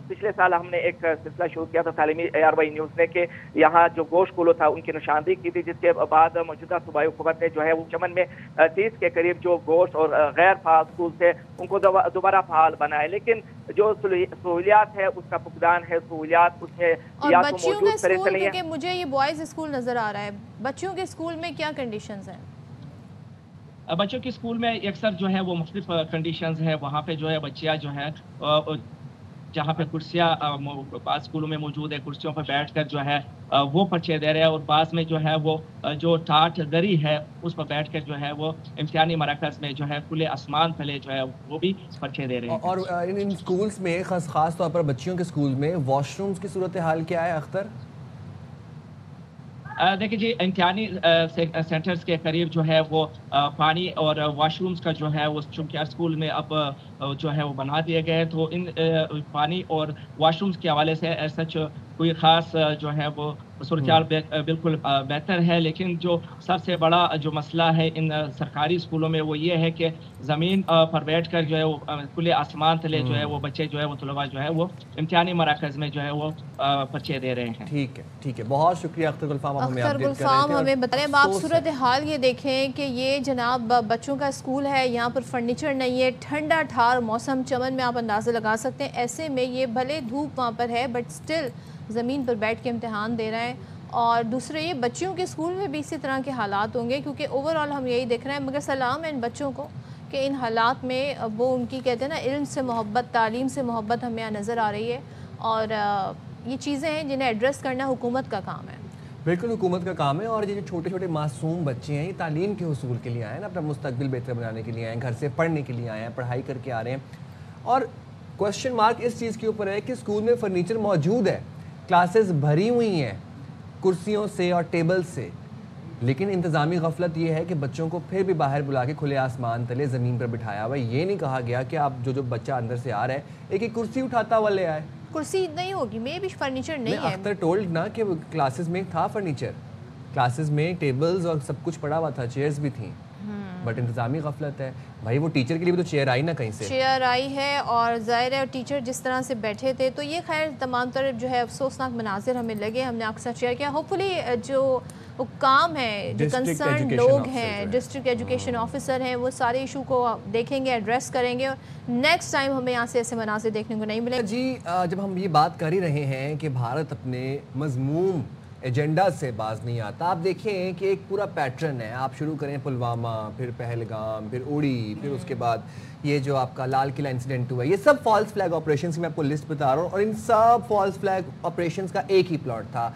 पिछले साल हमने एक सिलसिला शुरू किया था तालीमी ARY न्यूज़ ने कि यहाँ जो गोश्त कोलो था उनकी निशानदेही की थी, जिसके बाद मौजूदा सूबाई हुकूमत ने जो है वो चमन में 30 के करीब जो गोश्त और गैर फाल स्कूल थे उनको दोबारा फाल बनाए, लेकिन जो सहूलियात है उसका फुकदान है, सहूलियात उसमें या तो मौजूद तरह से नहीं है। मुझे ये बॉयज़ स्कूल नज़र आ रहा है, बच्चों के स्कूल में क्या कंडीशंस हैं? बच्चों के स्कूल में अक्सर जो है वो मुख्तलिफ कंडीशंस है। वहाँ पे जो है बच्चियाँ जो है जहाँ पे कुर्सियाँ पास स्कूलों में मौजूद है, कुर्सियों पर बैठकर जो है वो पर्चे दे रहे हैं, और पास में जो है वो जो टाट दरी है उस पर बैठकर जो है वो इम्तिहानी मरकज़ में जो है खुले आसमान तले जो है वो भी पर्चे दे रहे हैं। और इन स्कूल्स में खास तौर पर बच्चियों के स्कूल में वॉशरूम्स की सूरत हाल क्या है अख्तर? देखिए जी, इम्तिहानी सेंटर्स के करीब जो है वो पानी और वॉशरूम्स का जो है वो चूँकि स्कूल में अब जो है वो बना दिए गए हैं, तो इन पानी और वॉशरूम्स के हवाले से सच कोई ख़ास जो है वो सूरत बिल्कुल बेहतर है। लेकिन जो सबसे बड़ा जो मसला है इन सरकारी स्कूलों में वो ये है कि ज़मीन पर बैठ कर जो है वो खुले आसमान तले जो है वो बच्चे जो है वो तलबा जो है वो इम्तिहानी मराकज़ में जो है वो पर्चे दे रहे हैं। ठीक है, बहुत शुक्रिया अख्तर गुलफाम, हमें बताएं। आप सूरत हाल ये देखें कि ये जनाब बच्चों का स्कूल है, यहाँ पर फर्नीचर नहीं है, ठंडा ठार मौसम, चमन में आप अंदाज़ा लगा सकते हैं। ऐसे में ये भले धूप वहाँ पर है बट स्टिल ज़मीन पर बैठ के इम्तिहान दे रहे हैं। और दूसरे ये बच्चियों के स्कूल में भी इसी तरह के हालात होंगे, क्योंकि ओवरऑल हम यही देख रहे हैं। मगर सलाम है इन बच्चों को कि इन हालात में वो उनकी कहते हैं ना इल्म से मोहब्बत, तालीम से मोहब्बत हमें यहाँ नज़र आ रही है। और ये चीज़ें हैं जिन्हें एड्रेस करना हुकूमत का काम है। बिल्कुल हुकूमत का काम है। और ये जो छोटे छोटे मासूम बच्चे हैं ये तालीम के हुसूल के लिए आए हैं, अपना मुस्तकबिल बेहतर बनाने के लिए आए हैं, घर से पढ़ने के लिए आए हैं, पढ़ाई करके आ रहे हैं। और क्वेश्चन मार्क इस चीज़ के ऊपर है कि स्कूल में फर्नीचर मौजूद है, क्लासेस भरी हुई हैं कुर्सियों से और टेबल से, लेकिन इंतज़ामी गफलत ये है कि बच्चों को फिर भी बाहर बुला के खुले आसमान तले ज़मीन पर बिठाया हुआ। ये नहीं कहा गया कि आप जो बच्चा अंदर से आ रहा है एक कुर्सी उठाता हुआ ले आए। कुर्सी नहीं होगी, मे भी फर्नीचर नहीं है। अख्तर टोल्ड ना कि क्लासेस में था फर्नीचर, क्लासेस में टेबल्स और सब कुछ पड़ा हुआ था, चेयर्स भी थी, बट इंतज़ामी गफलत है भाई। वो टीचर के लिए भी तो चेयर आई ना, कहीं से चेयर आई है और ज़ाहिर है टीचर जिस तरह से बैठे थे, तो ये खैर तमाम तरफ जो है अफसोसनाक मनाजिर हमें लगे। हमने अक्सर शेयर किया। होपफुली जो काम है, जो कंसर्न लोग हैं, डिस्ट्रिक्ट एजुकेशन ऑफिसर हैं, वो सारे इशू को देखेंगे, एड्रेस करेंगे और नेक्स्ट टाइम हमें यहाँ से ऐसे मनाजिर देखने को नहीं मिलेंगे। जी जब हम ये बात कर ही रहे हैं कि भारत अपने मजमूम एजेंडा से बाज नहीं आता, आप देखें कि एक पूरा पैटर्न है। आप शुरू करें पुलवामा, फिर पहलगाम, फिर उड़ी, फिर उसके बाद ये जो आपका लाल किला इंसिडेंट हुआ, ये सब फॉल्स फ्लैग ऑपरेशंस की मैं आपको लिस्ट बता रहा हूँ। और इन सब फॉल्स फ्लैग ऑपरेशंस का एक ही प्लॉट था,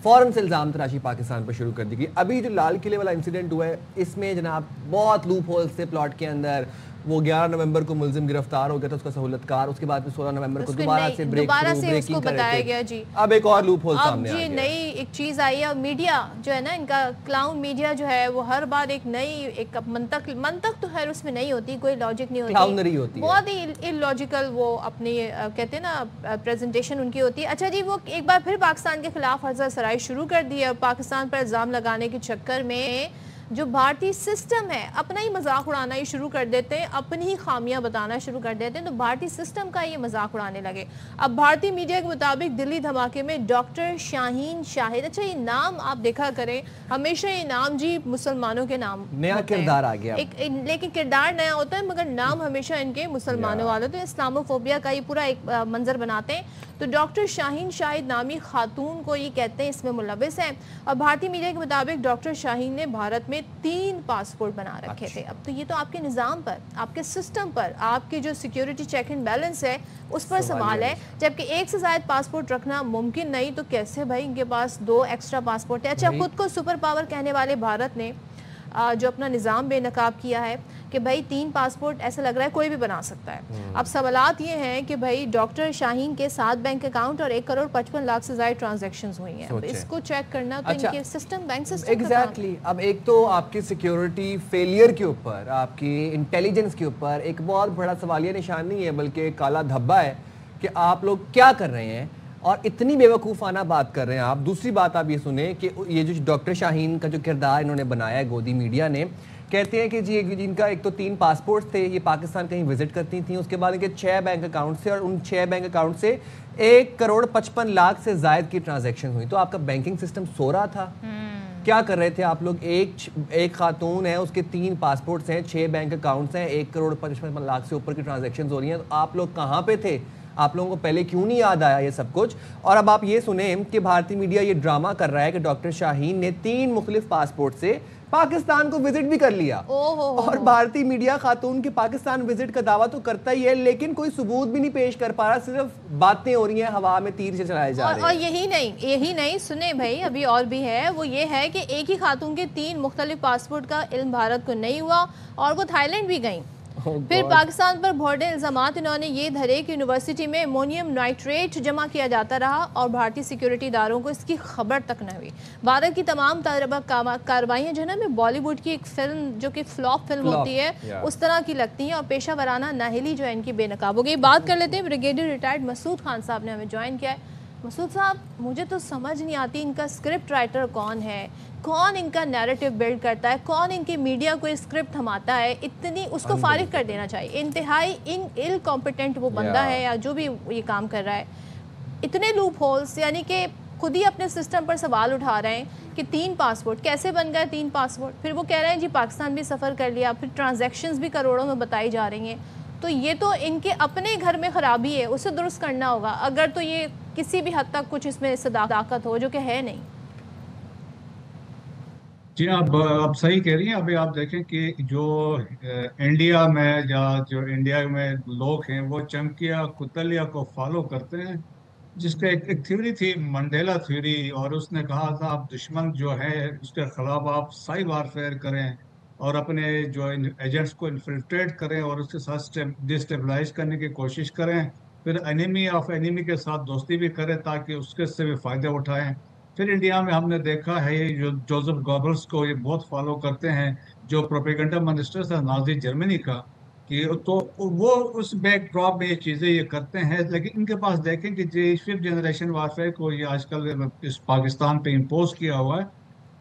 फ़ौरन से इल्ज़ाम तराशी पाकिस्तान पर शुरू कर दी गई। अभी जो लाल किले वाला इंसिडेंट हुआ है इसमें जनाब बहुत लूप होल्स थे प्लॉट के अंदर। वो 11 नवंबर को मुलजिम गिरफ्तार हो गया था, उसका सहूलतकार, उसके बाद 16 नवंबर को दोबारा से ब्रेकिंग बताया गया जी। अब एक और लूप होल सामने आ गया। नई एक चीज़ आई है। मीडिया जो है ना, इनका क्लाउन मीडिया जो है वो हर बार एक नई एक मंतक तो खैर उसमें नहीं होती, कोई लॉजिक नहीं होती, क्लाउनरी होती है, बहुत ही इलॉजिकल वो अपनी कहते हैं ना प्रेजेंटेशन उनकी होती है। अच्छा जी, वो एक बार फिर पाकिस्तान के खिलाफ हर्जा सराई शुरू कर दी है। पाकिस्तान पर इल्ज़ाम लगाने के चक्कर में जो भारतीय सिस्टम है अपना ही मजाक उड़ाना ही शुरू कर देते हैं, अपनी ही खामियां बताना शुरू कर देते हैं, तो भारतीय सिस्टम का ये मजाक उड़ाने लगे। अब भारतीय मीडिया के मुताबिक दिल्ली धमाके में डॉक्टर शाहीन शाहिद, अच्छा ये नाम आप देखा करें, हमेशा ये नाम जी मुसलमानों के नाम नया किरदार आ गया, लेकिन किरदार नया होता है मगर नाम हमेशा इनके मुसलमानों वाले, तो इस्लामोफोबिया का ये पूरा एक मंजर बनाते हैं। तो डॉक्टर शाहीन शाहिद नामी खातून को ये कहते हैं इसमें मुलविस हैं, और भारतीय मीडिया के मुताबिक डॉक्टर शाहीन ने भारत में 3 पासपोर्ट बना रखे थे। अब तो ये तो आपके निज़ाम पर, आपके सिस्टम पर, आपके जो सिक्योरिटी चेक एंड बैलेंस है उस पर सवाल है, जबकि एक से ज़ायद पासपोर्ट रखना मुमकिन नहीं, तो कैसे भाई इनके पास 2 एक्स्ट्रा पासपोर्ट है। अच्छा, खुद को सुपर पावर कहने वाले भारत ने जो अपना निज़ाम बेनकाब किया है कि भाई 3 पासपोर्ट ऐसा लग रहा है कोई भी बना सकता है। अब सवालात ये हैं कि भाई डॉक्टर शाहीन के 7 बैंक अकाउंट और 1 करोड़ 55 लाख से ज़्यादा ट्रांजैक्शंस हुई हैं, अब इसको चेक करना तो अच्छा, इनके सिस्टम, बैंक सिस्टम एग्जैक्टली। अब एक तो आपकी सिक्योरिटी फेलियर के ऊपर, आपकी इंटेलिजेंस के ऊपर एक बहुत बड़ा सवालिया निशान नहीं है बल्कि काला धब्बा है कि आप लोग क्या कर रहे हैं और इतनी बेवकूफ़ाना बात कर रहे हैं आप। दूसरी बात आप ये सुने कि ये जो डॉक्टर शाहीन का जो किरदार इन्होंने बनाया है गोदी मीडिया ने, कहते हैं कि जी जिनका एक तो 3 पासपोर्ट थे, ये पाकिस्तान कहीं विजिट करती थी, उसके बाद इनके 6 बैंक अकाउंट से, और उन 6 बैंक अकाउंट से 1 करोड़ 55 लाख से ज़ायद की ट्रांजैक्शन हुई। तो आपका बैंकिंग सिस्टम सो रहा था, क्या कर रहे थे आप लोग? एक खातून है, उसके 3 पासपोर्ट्स हैं, 6 बैंक अकाउंट्स हैं, 1 करोड़ 55 लाख से ऊपर की ट्रांजैक्शन हो रही हैं, तो आप लोग कहाँ पे थे? आप लोगों को पहले क्यों नहीं याद आया ये सब कुछ? और अब आप ये सुने कि भारतीय मीडिया ये ड्रामा कर रहा है कि डॉक्टर शाहीन ने 3 मुख्तलिफ पासपोर्ट से पाकिस्तान को विजिट भी कर लिया, और भारतीय मीडिया खातून के पाकिस्तान विजिट का दावा तो करता ही है, लेकिन कोई सबूत भी नहीं पेश कर पा रहा, सिर्फ बातें हो रही हैं, हवा में तीर से चलाए जा रहे हैं। और यही नहीं सुने भाई, अभी और भी है, वो ये है कि एक ही खातून के 3 मुख्तलिफ पासपोर्ट का इल्म भारत को नहीं हुआ और वो थाईलैंड भी गई। फिर पाकिस्तान पर भोड़े इल्जामात इन्होंने ये धरे कि यूनिवर्सिटी में अमोनियम नाइट्रेट जमा किया जाता रहा और भारतीय सिक्योरिटी इदारों को इसकी खबर तक न हुई। भारत की तमाम कार्रवाइयाँ जो है ना, में बॉलीवुड की एक फिल्म जो कि फ्लॉप फिल्म होती है उस तरह की लगती हैं, और पेशा वराना नाहिली जो है इनकी बेनकाब हो गई। बात कर लेते हैं, ब्रिगेडियर रिटायर्ड मसूद खान साहब ने हमें ज्वाइन किया है। मसूद साहब, मुझे तो समझ नहीं आती इनका स्क्रिप्ट राइटर कौन है, कौन इनका नैरेटिव बिल्ड करता है, कौन इनकी मीडिया को स्क्रिप्ट थमाता है, इतनी उसको फारिग कर देना चाहिए। इंतहाई इल कॉम्पिटेंट वो बंदा है या जो भी ये काम कर रहा है। इतने लूप होल्स, यानी कि खुद ही अपने सिस्टम पर सवाल उठा रहे हैं कि 3 पासपोर्ट कैसे बन गए 3 पासपोर्ट, फिर वो कह रहे हैं जी पाकिस्तान भी सफ़र कर लिया, फिर ट्रांजैक्शंस भी करोड़ों में बताई जा रही हैं। तो ये तो इनके अपने घर में ख़राबी है, उसे दुरुस्त करना होगा, अगर तो ये किसी भी हद तक कुछ इसमें सदाकत हो, जो कि है नहीं। जी, आप सही कह रही हैं। अभी आप देखें कि जो इंडिया में या जो इंडिया में लोग हैं वो चमकिया कुतलिया को फॉलो करते हैं, जिसका एक थ्योरी थी, मंडेला थ्योरी, और उसने कहा था आप दुश्मन जो है उसके खिलाफ आप साइबर वारफेयर करें और अपने जो एजेंट्स को इन्फिल्ट्रेट करें और उसके साथ डिस्टेबलाइज करने की कोशिश करें, फिर एनिमी ऑफ एनिमी के साथ दोस्ती भी करें ताकि उसके से भी फ़ायदे उठाएं। फिर इंडिया में हमने देखा है जो जोसेफ गॉबल्स को ये बहुत फॉलो करते हैं, जो प्रोपेगेंडा मिनिस्टर था नाजी जर्मनी का, कि तो वो उस बैकड्रॉप में ये चीज़ें ये करते हैं। लेकिन इनके पास देखें कि जो 5th जनरेशन वारफेयर को ये आजकल इस पाकिस्तान पे इम्पोज किया हुआ है,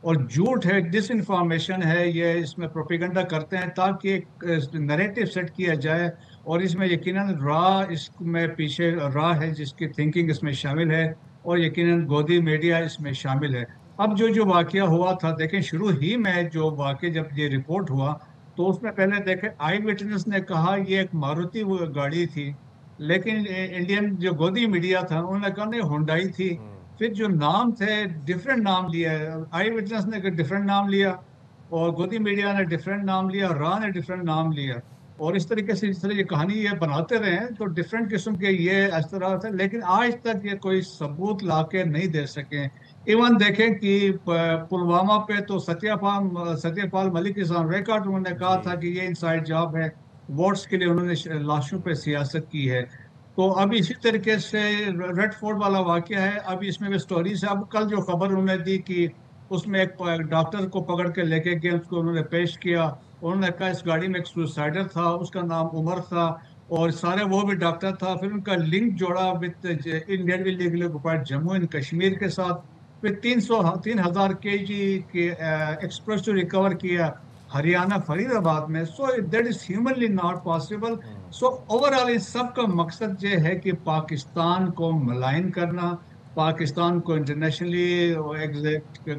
और झूठ है, डिस इन्फॉर्मेशन है, ये इसमें प्रोपेगेंडा करते हैं ताकि एक नैरेटिव सेट किया जाए, और इसमें यकीनन इसमें पीछे है जिसकी थिंकिंग इसमें शामिल है, और यकीनन गोदी मीडिया इसमें शामिल है। अब जो वाकया हुआ था, देखें शुरू ही में जो वाकया जब ये रिपोर्ट हुआ तो उसमें पहले देखें आई विटनेस ने कहा ये एक मारुति गाड़ी थी, लेकिन इंडियन जो गोदी मीडिया था उन्होंने कहा नहीं हुंडई थी। फिर जो नाम थे डिफरेंट नाम लिया, आई विटनेस ने डिफरेंट नाम लिया और गोदी मीडिया ने डिफरेंट नाम लिया, ने डिफरेंट नाम लिया, और इस तरीके से जिस तरह ये कहानी ये बनाते रहे हैं तो डिफरेंट किस्म के ये इस तरह से, लेकिन आज तक ये कोई सबूत लाके नहीं दे सके। इवन देखें कि पुलवामा पे तो Satyapal Malik is on record, उन्होंने कहा था कि ये इनसाइड जॉब है, वोट्स के लिए उन्होंने लाशों पे सियासत की है। तो अब इसी तरीके से रेड फोर्ट वाला वाकया है, अब इसमें भी स्टोरीज है। अब कल जो खबर उन्होंने दी कि उसमें एक डॉक्टर को पकड़ के लेके गए, उसको उन्होंने पेश किया, उन्होंने कहा इस गाड़ी में एक सुसाइडर था, उसका नाम उमर था, और सारे वो भी डॉक्टर था। फिर उनका लिंक जोड़ा with Indian illegal occupied Jammu and Kashmir के साथ, फिर 3,000 kg के एक्सप्लोसिव रिकवर किया हरियाणा फरीदाबाद में. So that is humanly not possible. So overall इस सब का मकसद ये है कि पाकिस्तान को मलाइन करना, पाकिस्तान को इंटरनेशनली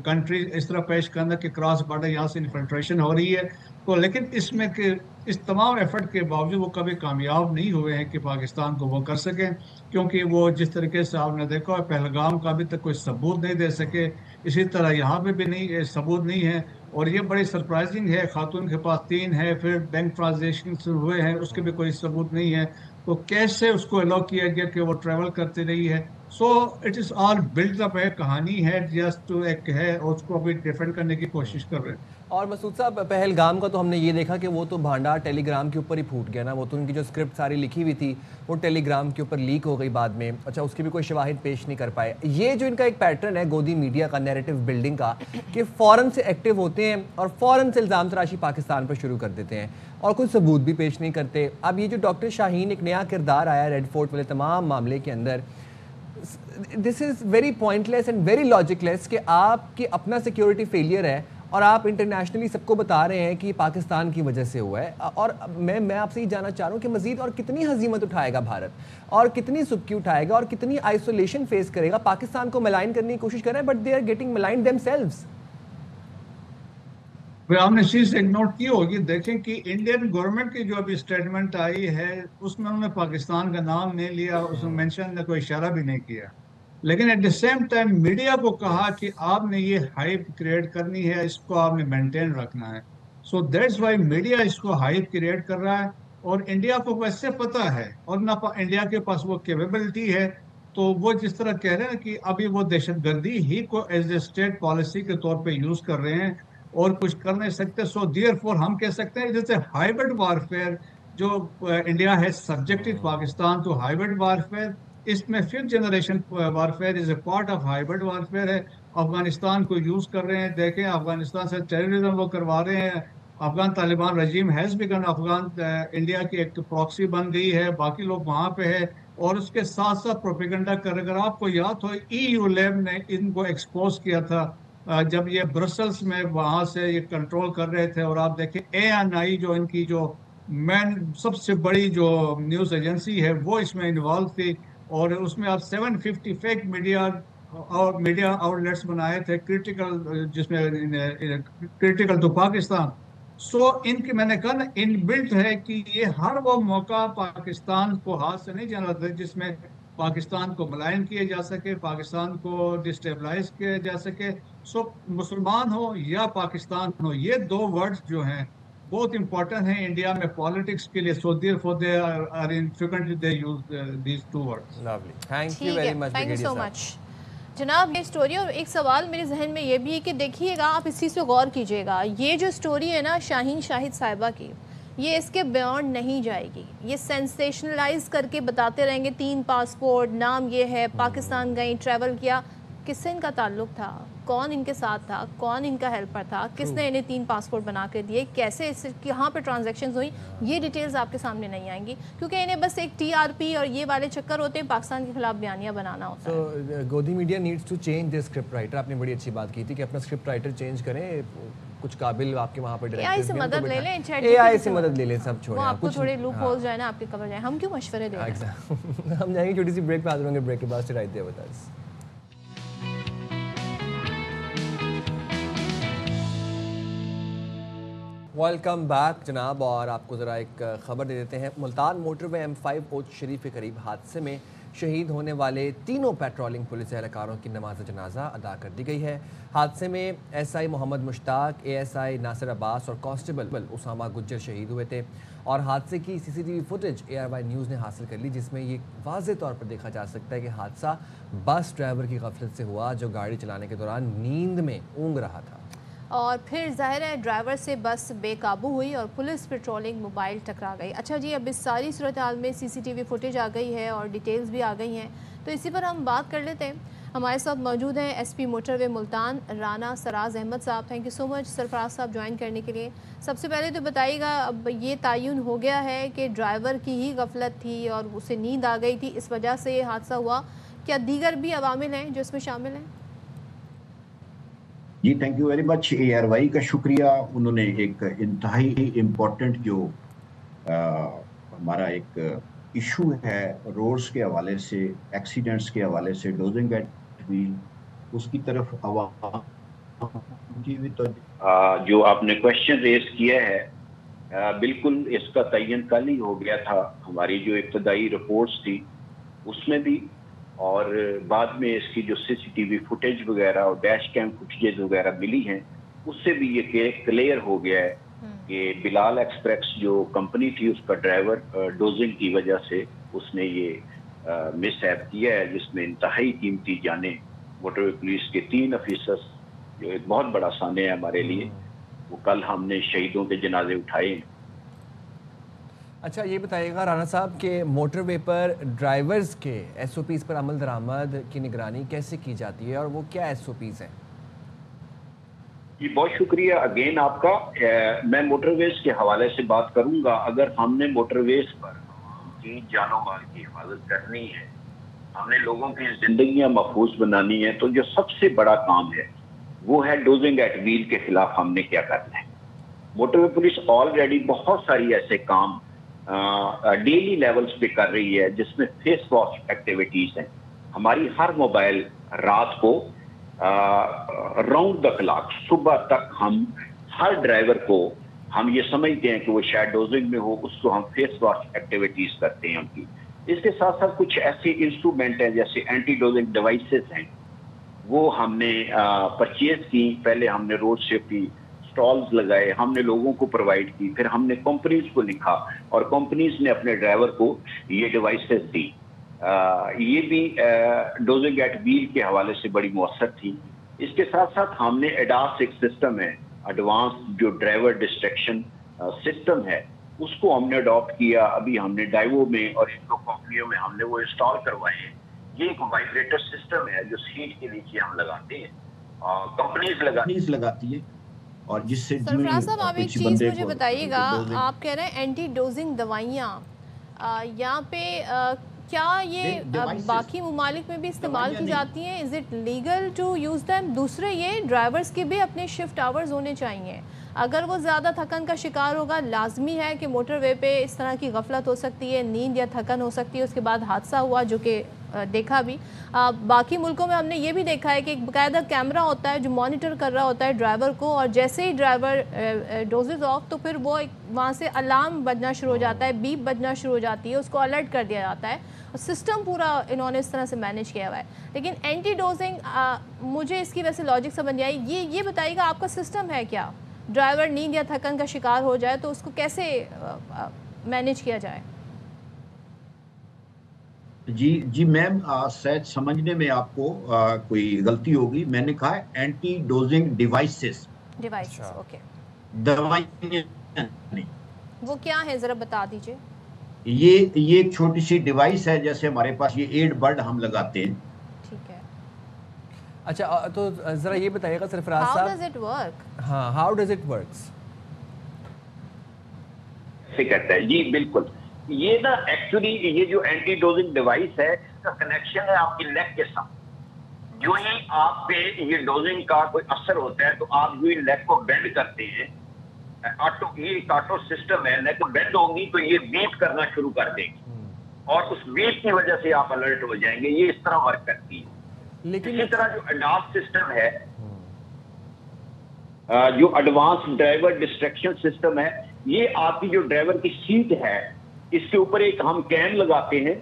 कंट्री इस तरह पेश करना कि क्रॉस बॉर्डर यहाँ से इन्फिल्ट्रेशन हो रही है. तो लेकिन इसमें कि इस तमाम एफर्ट के बावजूद वो कभी कामयाब नहीं हुए हैं कि पाकिस्तान को वो कर सकें, क्योंकि वो जिस तरीके से आपने देखा पहलगाम का अभी तक कोई सबूत नहीं दे सके, इसी तरह यहाँ पे भी नहीं सबूत नहीं है. और ये बड़ी सरप्राइजिंग है, खातून के पास 3 है, फिर बैंक ट्रांजेक्शन हुए हैं उसके भी कोई सबूत नहीं है, तो कैसे उसको अलाउ किया गया कि वो ट्रेवल करती रही है. So it is all build up है, कहानी है, जस्ट एक है और उसको अभी डिफेंड करने की कोशिश कर रहे हैं. और मसूद साहब, पहलगाम का तो हमने ये देखा कि वो तो भांडा टेलीग्राम के ऊपर ही फूट गया ना, वो तो उनकी जो स्क्रिप्ट सारी लिखी हुई थी वो टेलीग्राम के ऊपर लीक हो गई बाद में. अच्छा, उसकी भी कोई शवाहिद पेश नहीं कर पाए. ये जो इनका एक पैटर्न है गोदी मीडिया का, नैरेटिव बिल्डिंग का, कि फ़ौरन से एक्टिव होते हैं और फ़ौरन से इल्ज़ाम तराशी पाकिस्तान पर शुरू कर देते हैं और कोई सबूत भी पेश नहीं करते. अब ये जो डॉक्टर शाहीन एक नया किरदार आया रेड फोर्ट वाले तमाम मामले के अंदर, this is very pointless and very logicless कि आपकी अपना सिक्योरिटी फेलियर है और आप इंटरनेशनली सबको बता रहे हैं कि पाकिस्तान की वजह से हुआ है. और मैं आपसे ये जानना चाह रहा हूँ कि मज़ीद और कितनी हजीमत उठाएगा भारत, और कितनी सुबकी उठाएगा, और कितनी आइसोलेशन फेस करेगा. पाकिस्तान को मलाइन करने की कोशिश कर रहे हैं but they are getting maligned themselves. आपने चीज एक नोट की होगी, देखें कि इंडियन गवर्नमेंट की जो अभी स्टेटमेंट आई है उसमें उन्होंने पाकिस्तान का नाम नहीं लिया, उसमें मेंशन कोई इशारा भी नहीं किया, लेकिन at the same time media को कहा कि आपने ये हाइप क्रिएट करनी है, इसको आपने मेंटेन रखना है. सो दैट्स व्हाई मीडिया इसको हाइप क्रिएट कर रहा है. और इंडिया को वैसे पता है और ना इंडिया के पास वो कैपेबिलिटी है, तो वो जिस तरह कह रहे हैं कि अभी वो दहशतगर्दी ही को एज ए स्टेट पॉलिसी के तौर पे यूज कर रहे हैं और कुछ कर नहीं सकते. सो देयरफॉर हम कह सकते हैं जैसे हाइब्रिड वारफेयर जो इंडिया है subjected Pakistan to hybrid warfare, इसमें 5th generation warfare is a part of hybrid warfare है. अफगानिस्तान को यूज कर रहे हैं, देखें अफगानिस्तान से टेररिज्म वो करवा रहे हैं. Afghan Taliban regime has begun, Afghan India की एक प्रॉक्सी बन गई है, बाकी लोग वहाँ पे है और उसके साथ साथ प्रोपेगेंडा कर. अगर आपको याद हो EU लैब ने इनको एक्सपोज किया था जब ये ब्रसल्स में वहाँ से ये कंट्रोल कर रहे थे. और आप देखें ANI जो इनकी जो मैन सबसे बड़ी जो न्यूज़ एजेंसी है वो इसमें इन्वॉल्व थी, और उसमें आप 750 फेक मीडिया आउटलेट्स बनाए थे क्रिटिकल, जिसमें क्रिटिकल टू पाकिस्तान. सो इनकी मैंने कहा ना इनबिल्ट है कि ये हर वो मौका पाकिस्तान को हाथ से नहीं जाना था जिसमें पाकिस्तान को मलाइन किया जा सके, पाकिस्तान को डिस्टेबलाइज किया जा सके. सो मुसलमान हो या पाकिस्तान हो, ये 2 वर्ड्स जो हैं बहुत इंपॉर्टेंट हैं इंडिया में पॉलिटिक्स के लिए. So therefore they are frequently they use these 2 words. Lovely, thank you very much. Thank you so much जनाब. ये स्टोरी, और एक सवाल मेरे जहन में ये भी है कि देखिएगा, आप इस चीज़ पे गौर कीजिएगा, ये जो स्टोरी है ना शाहीन शाहिद साहिबा की, ये इसके बियॉन्ड नहीं जाएगी. ये सेंसेशनलाइज करके बताते रहेंगे 3 पासपोर्ट, नाम ये है, पाकिस्तान गई, ट्रैवल किया. किससे इनका ताल्लुक था, कौन इनके साथ था, कौन इनका हेल्पर था, किसने इन्हें 3 पासपोर्ट बना के दिए, कैसे इससे कहाँ पे ट्रांजैक्शंस हुई, ये डिटेल्स आपके सामने नहीं आएंगी क्योंकि इन्हें बस एक TRP और ये वाले चक्कर होते हैं, पाकिस्तान के खिलाफ बयानियाँ बनाना होता है. तो Godi media needs to change the script writer. आपने बड़ी अच्छी बात की थी कि अपना स्क्रिप्ट राइटर चेंज करें, कुछ काबिल आपके वहाँ पर AI से मदद ले लें, AI से मदद ले लें, सब छोड़ें. आपको थोड़े लूप होल्स जो है ना आपके कवर जाए, हम क्यों मशवरे दे रहे हैं. हम जाएंगे छोटी सी ब्रेक पे, हाजिर होंगे ब्रेक के बाद. Right there with us. Welcome back जनाब. और आपको ज़रा एक ख़बर दे देते हैं. मुल्तान मोटरवे M5 ओच शरीफ के करीब हादसे में शहीद होने वाले तीनों पेट्रोलिंग पुलिस एहलकारों की नमाज जनाजा अदा कर दी गई है. हादसे में SI मोहम्मद मुश्ताक, ASI नासिर अब्बास और कांस्टेबल उसामा गुज्जर शहीद हुए थे. और हादसे की CCTV फुटेज ARY न्यूज़ ने हासिल कर ली, जिसमें ये वाज़ेह तौर पर देखा जा सकता है कि हादसा बस ड्राइवर की गफलत से हुआ जो गाड़ी चलाने के दौरान नींद में ऊँग रहा था. और फिर ज़ाहिर है ड्राइवर से बस बेकाबू हुई और पुलिस पेट्रोलिंग मोबाइल टकरा गई. अच्छा जी, अब इस सारी सूरत हाल में CCTV फुटेज आ गई है और डिटेल्स भी आ गई हैं, तो इसी पर हम बात कर लेते हैं. हमारे साथ मौजूद हैं SP मोटरवे मुल्तान राना सराज अहमद साहब. Thank you so much Sarfaraz साहब ज्वाइन करने के लिए. सबसे पहले तो बताइएगा, अब ये तयन हो गया है कि ड्राइवर की ही गफलत थी और उसे नींद आ गई थी, इस वजह से ये हादसा हुआ. क्या दीगर भी अवामिल हैं जो इसमें शामिल हैं? जी thank you very much. ARY का शुक्रिया, उन्होंने एक इंतहाई इम्पोर्टेंट जो हमारा एक इशू है रोड्स के हवाले से, एक्सीडेंट्स के हवाले से, डोजिंग एट व्हील, उसकी तरफ आवाम की भी तो जो आपने क्वेश्चन रेज किया है, बिल्कुल इसका तयन कल ही हो गया था। हमारी जो इब्तदाई रिपोर्ट्स थी उसमें भी, और बाद में इसकी जो CCTV फुटेज वगैरह और डैश कैम फुटेज वगैरह मिली हैं, उससे भी ये क्लियर हो गया है कि बिलाल एक्सप्रेस जो कंपनी थी उसका ड्राइवर डोजिंग की वजह से उसने ये मिसहैप किया है, जिसमें इंतहाई कीमती जाने मोटरवे पुलिस के 3 ऑफिसर्स, जो एक बहुत बड़ा साने है हमारे लिए, वो कल हमने शहीदों के जनाजे उठाए। अच्छा ये बताइएगा राणा साहब कि मोटरवे पर ड्राइवर्स के SOPs पर अमल दरामद की निगरानी कैसे की जाती है और वो क्या SOPs हैं? जी बहुत शुक्रिया अगेन आपका। मैं मोटरवेज के हवाले से बात करूंगा। अगर हमने मोटरवेज पर की जानो माल की हिफाजत करनी है, हमने लोगों की जिंदगियां महफूज बनानी है, तो जो सबसे बड़ा काम है वो है डोजिंग एट व्हील के खिलाफ हमने क्या करना है। मोटरवे पुलिस ऑलरेडी बहुत सारी ऐसे काम डेली लेवल्स पे कर रही है, जिसमें फेस वॉश एक्टिविटीज हैं। हमारी हर मोबाइल रात को राउंड द क्लॉक सुबह तक हम हर ड्राइवर को, हम ये समझते हैं कि वो शायद डोजिंग में हो, उसको हम फेस वॉश एक्टिविटीज करते हैं उनकी। इसके साथ साथ कुछ ऐसे इंस्ट्रूमेंट हैं जैसे एंटी डोजिंग डिवाइसेस हैं, वो हमने परचेज की। पहले हमने रोड सेफ्टी स्टॉल्स लगाए, हमने लोगों को प्रोवाइड की, फिर हमने कंपनीज को लिखा और कंपनीज ने अपने ड्राइवर को ये डिवाइसेस दी। ये भी डोजिंग एट व्हील के हवाले से बड़ी मौसर थी। इसके साथ साथ हमने एडास एक सिस्टम है, एडवांस जो ड्राइवर डिस्ट्रैक्शन सिस्टम है, उसको हमने अडॉप्ट किया। अभी हमने डाइवो में और इन दो कंपनियों में हमने वो इंस्टॉल करवाए हैं। ये एक वाइब्रेटर सिस्टम है जो सीट के नीचे हम लगाते हैं, कंपनीज लगाती है, और जिससे सरफराज साहब आप एक चीज़ मुझे बताइएगा, आप कह रहे हैं एंटी डोजिंग दवाइयाँ, यहाँ पे क्या ये बाकी मुमालिक में भी इस्तेमाल की जाती हैं? Is it legal to use them? दूसरे ये ड्राइवर्स के भी अपने शिफ्ट आवर्स होने चाहिए। अगर वो ज़्यादा थकन का शिकार होगा, लाजमी है कि मोटरवे पे इस तरह की गफलत हो सकती है, नींद या थकन हो सकती है, उसके बाद हादसा हुआ जो कि देखा भी। बाकी मुल्कों में हमने ये भी देखा है कि एक बाकायदा कैमरा होता है जो मॉनिटर कर रहा होता है ड्राइवर को, और जैसे ही ड्राइवर डोजेज ऑफ तो फिर वो वहाँ से अलार्म बजना शुरू हो जाता है, बीप बजना शुरू हो जाती है, उसको अलर्ट कर दिया जाता है। सिस्टम पूरा इन्होंने इस तरह से मैनेज किया हुआ है। लेकिन एंटी डोजिंग मुझे इसकी वैसे लॉजिक समझ नहीं आई। ये बताइएगा आपका सिस्टम है क्या? ड्राइवर नींद या थकन का शिकार हो जाए तो उसको कैसे मैनेज किया जाए? जी मैम, शायद समझने में आपको कोई गलती होगी। मैंने कहा एंटी डोजिंग डिवाइसेस। ओके, दवाइयां नहीं। वो क्या है जरा बता दीजिए। ये एक छोटी सी डिवाइस है, जैसे हमारे पास ये एयरबड हम लगाते हैं। ठीक है। अच्छा तो जरा ये बताइएगा सरफराज साहब, हाउ डज इट वर्क? हाँ, हाउ डज इट वर्क्स? ऐसे कहता है जी, बिल्कुल। ये ना एक्चुअली ये जो एंटी डोजिंग डिवाइस है, इसका कनेक्शन है आपकी लेग के साथ। जो ही आप पे ये डोजिंग का कोई असर होता है तो आप जो लेग को बेंड करते हैं, ये एक ऑटो सिस्टम है, लेग बेंड होगी तो ये बीप करना शुरू कर देगी और उस बीप की वजह से आप अलर्ट हो जाएंगे। ये इस तरह वर्क करती है। लेकिन इसी तरह जो एडवांस सिस्टम है, जो एडवांस ड्राइवर डिस्ट्रैक्शन सिस्टम है, ये आपकी जो ड्राइवर की सीट है इसके ऊपर एक हम कैम लगाते हैं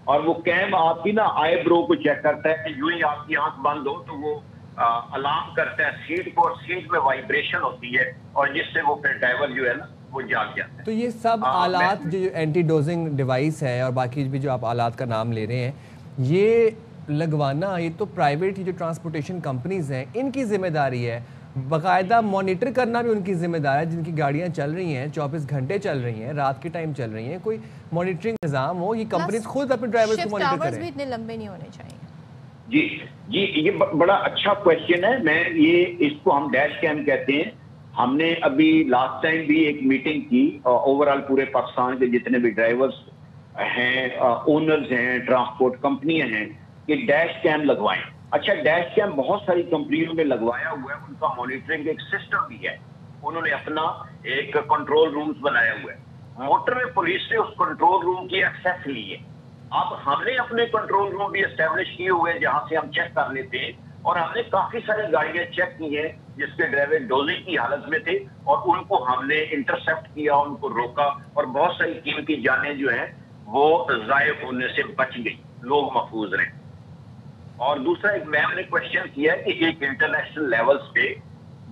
और वो कैम आपकी ना आईब्रो को चेक करता है कि यूं ही आपकी आंख बंद हो तो वो अलार्म करता है सीट को, और सीट में वाइब्रेशन होती है और जिससे वो फिर ड्राइवर जो है ना वो जाग जाता है। तो ये सब आलात जो एंटी डोजिंग डिवाइस है और बाकी भी जो आप आलात का नाम ले रहे हैं, ये लगवाना ये तो प्राइवेट जो ट्रांसपोर्टेशन कंपनीज हैं इनकी जिम्मेदारी है। बाकायदा मॉनिटर करना भी उनकी जिम्मेदारी है। जिनकी गाड़ियां चल रही हैं 24 घंटे चल रही हैं, रात के टाइम चल रही हैं, कोई मॉनिटरिंग निज़ाम हो, ये कंपनीज खुद अपने ड्राइवर्स को मॉनिटर करें। भी इतने लंबे नहीं होने चाहिए। जी ये बड़ा अच्छा क्वेश्चन है। मैं ये इसको हम डैश कैम कहते हैं। हमने अभी लास्ट टाइम भी एक मीटिंग की ओवरऑल पूरे पाकिस्तान के जितने भी ड्राइवर्स हैं, ओनर्स हैं, ट्रांसपोर्ट कंपनियां हैं, ये डैश कैम लगवाएं। अच्छा, डैश कैम बहुत सारी कंपनियों में लगवाया हुआ है, उनका मॉनिटरिंग एक सिस्टम भी है, उन्होंने अपना एक कंट्रोल रूम्स बनाया हुआ है। मोटरवे पुलिस ने उस कंट्रोल रूम की एक्सेस ली है। अब हमने अपने कंट्रोल रूम भी एस्टेब्लिश किए हुए हैं जहां से हम चेक कर लेते हैं, और हमने काफी सारी गाड़ियां चेक की हैं जिसके ड्राइवर डोजिंग की हालत में थे, और उनको हमने इंटरसेप्ट किया, उनको रोका, और बहुत सारी कीमती जानें जो हैं वो जाये होने से बच गई, लोग महफूज रहे। और दूसरा एक मैम ने क्वेश्चन किया है कि एक इंटरनेशनल लेवल्स पे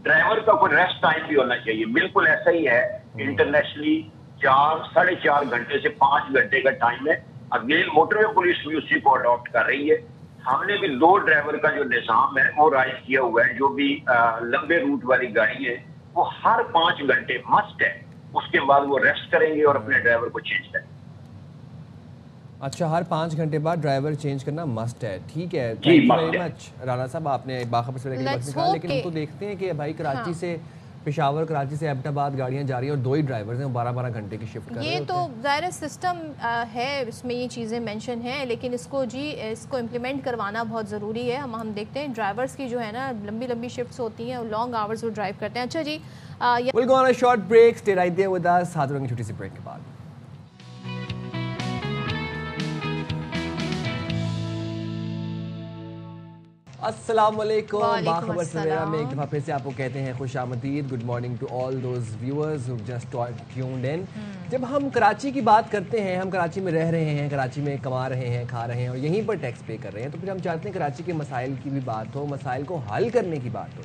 ड्राइवर का कोई रेस्ट टाइम भी होना चाहिए। बिल्कुल ऐसा ही है, इंटरनेशनली 4-4.5 घंटे से 5 घंटे का टाइम है। अगेन मोटरवे पुलिस भी उसी को अडॉप्ट कर रही है। हमने भी लोड ड्राइवर का जो निजाम है वो राइज किया हुआ है, जो भी लंबे रूट वाली गाड़ी है वो हर 5 घंटे मस्ट है, उसके बाद वो रेस्ट करेंगे और अपने ड्राइवर को चेंज करेंगे। अच्छा, हर 5 घंटे बाद ड्राइवर चेंज करना मस्ट है, ठीक है। Thank you very much Rana साहब, आपने बाखबर से निकाला। लेकिन हम तो देखते हैं कि भाई कराची से पेशावर, कराची से एबटाबाद गाड़ियां जा रही हैं और 2 ही ड्राइवर्स हैं, 12-12 घंटे की शिफ्ट कर रहे हैं। ये तो ज़ाहिर सिस्टम है, इसमें ये चीज़ें मेंशन हैं, लेकिन इसको इम्प्लीमेंट करवाना बहुत ज़रूरी है। हम देखते हैं ड्राइवर्स की जो है ना लंबी लंबी शिफ्ट्स होती हैं और लॉन्ग आवर्स वो ड्राइव करते हैं। अच्छा जी, will go on a short break, stay right there with us. हाथ जोड़ेंगे छोटी सी ब्रेक के बाद। अस्सलाम वालेकुम, बाखबर सवेरा में एक दफ़ा फिर से आपको कहते हैं खुश आमदीद। Good morning to all those viewers who just tuned in. जब हम कराची की बात करते हैं, हम कराची में रह रहे हैं, कराची में कमा रहे हैं, खा रहे हैं और यहीं पर टैक्स पे कर रहे हैं, तो फिर हम चाहते हैं कराची के मसाइल की भी बात हो, मसाइल को हल करने की बात हो।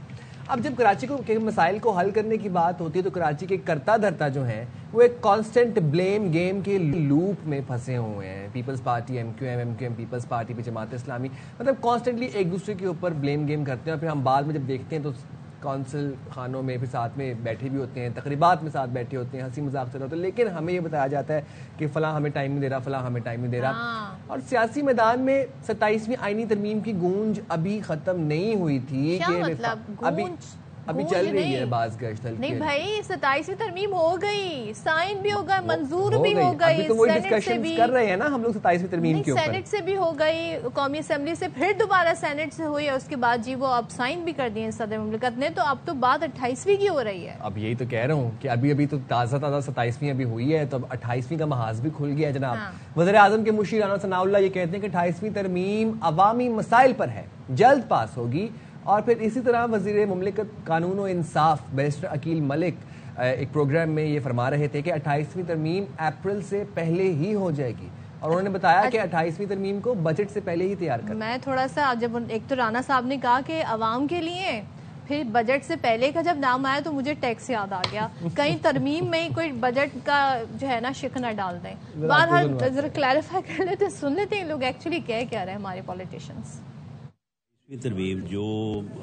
अब जब कराची के मसाइल को हल करने की बात होती है तो कराची के करता धरता जो हैं वो एक कांस्टेंट ब्लेम गेम के लूप में फंसे हुए हैं। पीपल्स पार्टी एमक्यूएम पीपल्स पार्टी पे जमात इस्लामी, मतलब कॉन्स्टेंटली एक दूसरे के ऊपर ब्लेम गेम करते हैं। और फिर हम बाद में जब देखते हैं तो कौंसिल खानों में फिर साथ में बैठे भी होते हैं, तकरीबात में साथ बैठे होते हैं, हंसी मजाक चल रहा होता है, लेकिन हमें ये बताया जाता है कि फलां हमें टाइम नहीं दे रहा, फलां हमें टाइम नहीं दे रहा। और सियासी मैदान में 27वीं आईनी तरमीम की गूंज अभी खत्म नहीं हुई थी, अभी चल रही है बाज़ गश्त हल्के। नहीं भाई, 27वीं तरमीम हो गई, साइन भी हो गई, मंजूर भी हो गई, अभी तो वही डिस्कशन कर रहे हैं ना हम लोग 27वीं तरमीम के ऊपर। सेनेट से भी हो गई, कौमी असेंबली से फिर दोबारा सेनेट से हुई, और उसके बाद जी वो अब साइन भी कर दिए सदर मुमलिकत ने, तो अब तो बात 28वीं की हो रही है। अब यही तो कह रहा हूँ कि अभी तो ताज़ा 27वीं अभी हुई है, तो अब 28वीं का महाज भी खुल गया है जनाब। वज़ीर आज़म के मुशीर राना सनाउल्लाह ये कहते हैं कि 28वीं तरमीम अवामी मसाइल पर है, जल्द पास होगी। और फिर इसी तरह वज़ीर मुमलिकत कानून और इंसाफ बैरिस्टर अकील मलिक एक प्रोग्राम में ये फरमा रहे थे कि 28वीं तरमीम अप्रैल से पहले ही हो जाएगी, और उन्होंने बताया कि 28वीं तरमीम को बजट से पहले ही तैयार करना। मैं थोड़ा सा, जब एक तो राना साहब ने कहा कि अवाम के लिए, फिर बजट से पहले का जब नाम आया तो मुझे टैक्स याद आ गया। कहीं तरमीम में कोई बजट का जो है ना शिक न डाल दें। बहरहाल जरा क्लैरिफाई कर लेते, सुन लेते हैं लोग एक्चुअली कह क्या रहे हैं हमारे पॉलिटिशियंस। तरमीम जो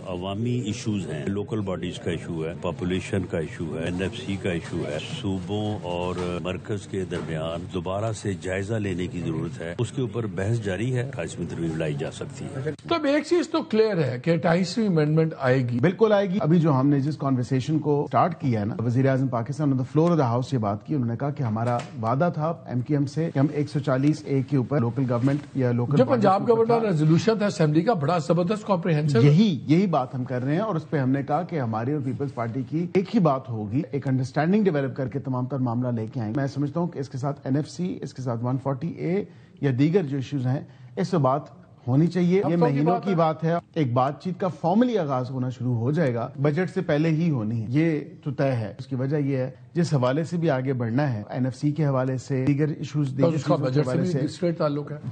अवामी इशूज हैं, लोकल बॉडीज का इशू है, पॉपुलेशन का इशू है, NFC का इशू है, सूबों और मरकज के दरमियान दोबारा से जायजा लेने की जरूरत है, उसके ऊपर बहस जारी है। 28वीं तरमीम लाई जा सकती है। तो अब एक चीज तो क्लियर है कि 28वीं अमेंडमेंट आएगी, बिल्कुल आएगी। अभी जो हमने जिस कॉन्वर्सेशन को स्टार्ट किया है ना, वज़ीर आज़म Pakistan on the floor of the house ये बात की, उन्होंने कहा कि हमारा वादा था MQM से कि हम 140A के ऊपर लोकल गवर्नमेंट या लोकल जो पंजाब गवर्नमेंट का रेजोल्यूशन था असेंबली का, बड़ा जबरदस्त यही बात हम कर रहे हैं। और उस पर हमने कहा कि हमारी और पीपल्स पार्टी की एक ही बात होगी, एक अंडरस्टैंडिंग डेवलप करके तमाम तर मामला लेके आएंगे। मैं समझता हूं कि इसके साथ NFC, इसके साथ 140A या दीगर जो इश्यूज हैं, इस पर बात होनी चाहिए। ये महीनों की बात है, एक बातचीत का फॉर्मली आगाज होना शुरू हो जाएगा, बजट से पहले ही होनी है, ये तो तय है। उसकी वजह ये है जिस हवाले से भी आगे बढ़ना है, NFC के हवाले से, दीगर इश्यूज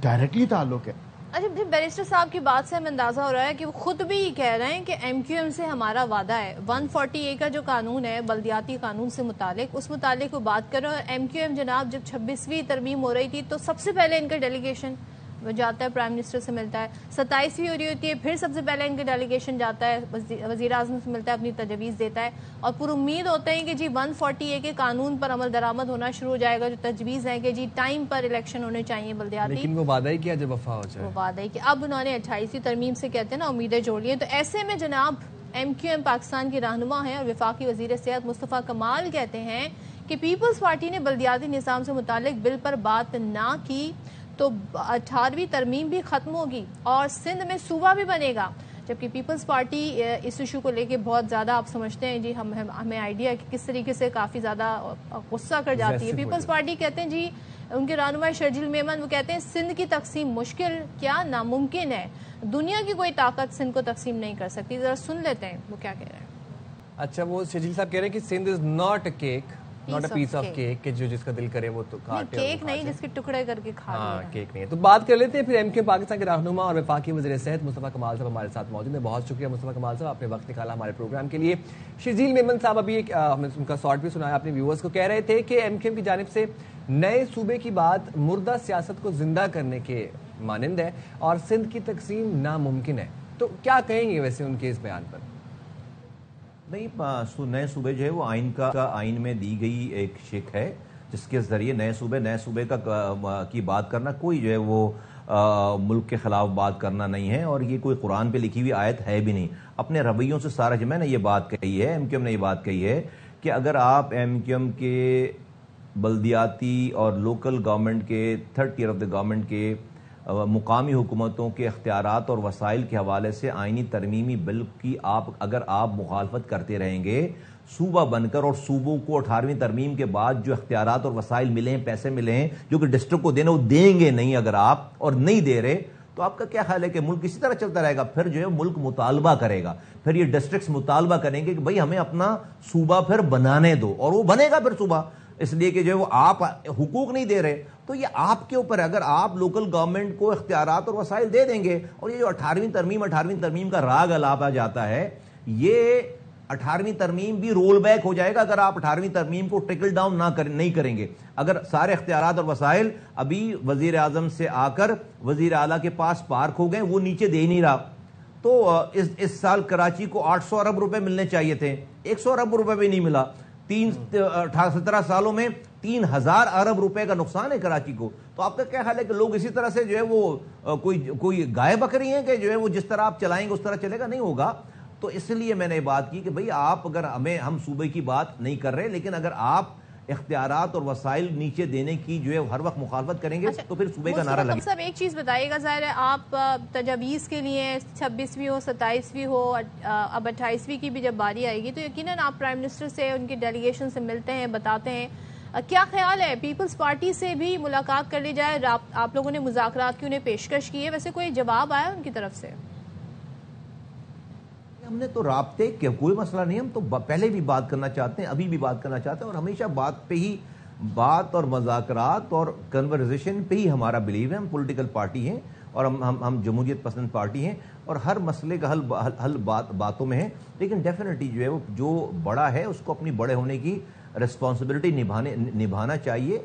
डायरेक्टली ताल्लुक है। अच्छा, बैरिस्टर साहब की बात से हमें अंदाजा हो रहा है कि वो खुद भी कह रहे हैं कि MQM से हमारा वादा है। 140A का जो कानून है बल्दियाती कानून से मुतालिक, उस मुतालिक वो बात कर रहे हैं। और MQM जनाब जब 26वीं तरमीम हो रही थी तो सबसे पहले इनका डेलीगेशन वो जाता है, प्राइम मिनिस्टर से मिलता है। 27वीं हो रही होती है, फिर सबसे पहले इनका डेलीगेशन जाता है, वज़ीर आज़म से मिलता है, अपनी तजवीज़ देता है, और पूरी उम्मीद होते हैं कि जी 140A के कानून पर अमल दरामद होना शुरू हो जाएगा। जो तजवीज़ है कि जी टाइम पर इलेक्शन होने चाहिए बल्दियाती, लेकिन वो वादा ही किया जब वफा हो जाए, वो वादा ही कि अब उन्होंने 28वीं तरमीम से कहते हैं ना उम्मीदें जोड़ ली हैं। तो ऐसे में जनाब MQM पाकिस्तान की रहनुमा है और वफाकी वज़ीर सेहत मुस्तफ़ा कमाल कहते हैं कि पीपल्स पार्टी ने बल्दियाती निज़ाम से मुतालिक बिल पर बात ना की تو 18ویں ترمیم بھی ختم ہوگی اور سندھ میں صوبہ بھی بنے گا، جبکہ پیپلز پارٹی اس ایشو کو لے کے بہت زیادہ آپ سمجھتے ہیں جی، ہمیں آئیڈیا ہے کہ کس طریقے سے کافی زیادہ غصہ کر جاتی ہے۔ پیپلز پارٹی کہتے ہیں جی، ان کے رہنما شرجیل میمن وہ کہتے ہیں سندھ کی تقسیم مشکل کیا ناممکن ہے، دنیا کی کوئی طاقت سندھ کو تقسیم نہیں کر سکتی۔ ذرا سن لیتے ہیں وہ کیا کہہ رہے ہیں۔ اچھا، وہ شرجیل صاحب کہہ رہے ہیں کہ Sindh is not a cake, not a piece of cake, کہ جو جس کا دل کرے وہ تو کاٹے، کیک نہیں جس کے ٹکڑے کر کے کھا لیں۔ ہاں، کیک نہیں ہے۔ تو بات کر لیتے ہیں پھر ایم کیو پاکستان کے رہنما اور وفاقی وزیر صحت مصطفیٰ کمال صاحب ہمارے ساتھ موجود ہیں۔ بہت شکریہ مصطفیٰ کمال صاحب، آپ نے وقت نکالا ہمارے پروگرام کے لیے۔ شرجیل میمن صاحب ابھی ہم نے ان کا شارٹ بھی سنایا اپنے ویورز کو، کہہ رہے تھے کہ ایم کیو ایم کی جانب سے نئے صوبے کی بات مردہ سیاست کو زندہ کرنے کے مانند ہے اور سندھ کی تقسیم ناممکن ہے، تو کیا کہیں گے ویسے ان کے اس بیان پر؟ نہیں، نئے صوبے جو ہے وہ آئین میں دی گئی ایک شک ہے، جس کے ذریعے نئے صوبے کی بات کرنا کوئی جو ہے وہ ملک کے خلاف بات کرنا نہیں ہے، اور یہ کوئی قرآن پہ لکھی ہوئی آیت ہے بھی نہیں۔ اپنے رویوں سے سارا میں نے یہ بات کہی ہے، ایم کیو ایم نے یہ بات کہی ہے کہ اگر آپ ایم کیو ایم کے بلدیاتی اور لوکل گورنمنٹ کے third tier of the government کے مقامی حکومتوں کے اختیارات اور وسائل کے حوالے سے آئینی ترمیمی بل کی اگر آپ مخالفت کرتے رہیں گے صوبہ بن کر، اور صوبوں کو 18ویں ترمیم کے بعد جو اختیارات اور وسائل ملے ہیں، پیسے ملے ہیں جو کہ ڈسٹرکٹ کو دینا وہ دیں گے نہیں، اگر آپ اور نہیں دے رہے تو آپ کا کیا خیال ہے کہ ملک اسی طرح چلتا رہے گا؟ پھر جو ہے ملک مطالبہ کرے گا، پھر یہ ڈسٹرکٹس مطالبہ کریں گے کہ بھئی ہمیں اپنا صوبہ پھر بنانے دو، اور وہ بنے گا پھر صوبہ، اس لیے کہ جو ہے وہ آپ حقوق نہیں دے رہے۔ تو یہ آپ کے اوپر ہے، اگر آپ لوکل گورنمنٹ کو اختیارات اور وسائل دے دیں گے، اور یہ جو 18ویں ترمیم کا راگ الاپا جاتا ہے، یہ 18ویں ترمیم بھی رول بیک ہو جائے گا اگر آپ 18ویں ترمیم کو ٹرکل ڈاؤن نہیں کریں گے۔ اگر سارے اختیارات اور وسائل ابھی وزیر اعظم سے آ کر وزیر اعلیٰ کے پاس پارک ہو گئے، وہ نیچے دے نہیں رہا، تو اس سال کراچی کو 800 ارب روپے ملنے چاہیے تھے، 100 ارب روپے بھی نہیں ملا۔ 17 سالوں میں 3000 ارب روپے کا نقصان ہے کراچی کو۔ تو آپ کا کیا خیال ہے کہ لوگ اسی طرح سے جو ہے وہ کوئی گائے بکری ہیں کہ جو ہے وہ جس طرح آپ چلائیں گے اس طرح چلے گا؟ نہیں ہوگا۔ تو اس لیے میں نے بات کی کہ بھئی آپ اگر ہم صوبے کی بات نہیں کر رہے، لیکن اگر آپ اختیارات اور وسائل نیچے دینے کی جو ہے ہر وقت مخالفت کریں گے تو پھر صوبے کا نعرہ لگے گا۔ سب ایک چیز بتائیے گا، ظاہر ہے آپ تجاویز کے لیے 26ویں ہو 27ویں ہو اب 28ویں کی بھی جب باری آئے گی تو یقیناً آپ پرائم منسٹر سے ان کی ڈیلیگیشن سے ملتے ہیں، بتاتے ہیں، کیا خیال ہے پیپلز پارٹی سے بھی ملاقات کر لی جائے؟ آپ لوگوں نے مذاکرات کی انہیں پیشکش کی ہے، ویسے کوئی جواب آیا ان کی طرف سے؟ ہم نے تو رابطے کے کوئی مسئلہ نہیں، ہم تو پہلے بھی بات کرنا چاہتے ہیں، ابھی بھی بات کرنا چاہتے ہیں، اور ہمیشہ بات پہ ہی بات اور مذاکرات اور کنورزیشن پہ ہی ہمارا بلیو ہے۔ ہم پولیٹیکل پارٹی ہیں اور ہم جمہوریت پسند پارٹی ہیں، اور ہر مسئلے کا حل باتوں میں ہے، لیکن ڈیفینیٹلی جو ہے وہ جو بڑا ہے اس کو اپنی بڑے ہونے کی ریسپانسبلٹی نبھانا چاہیے۔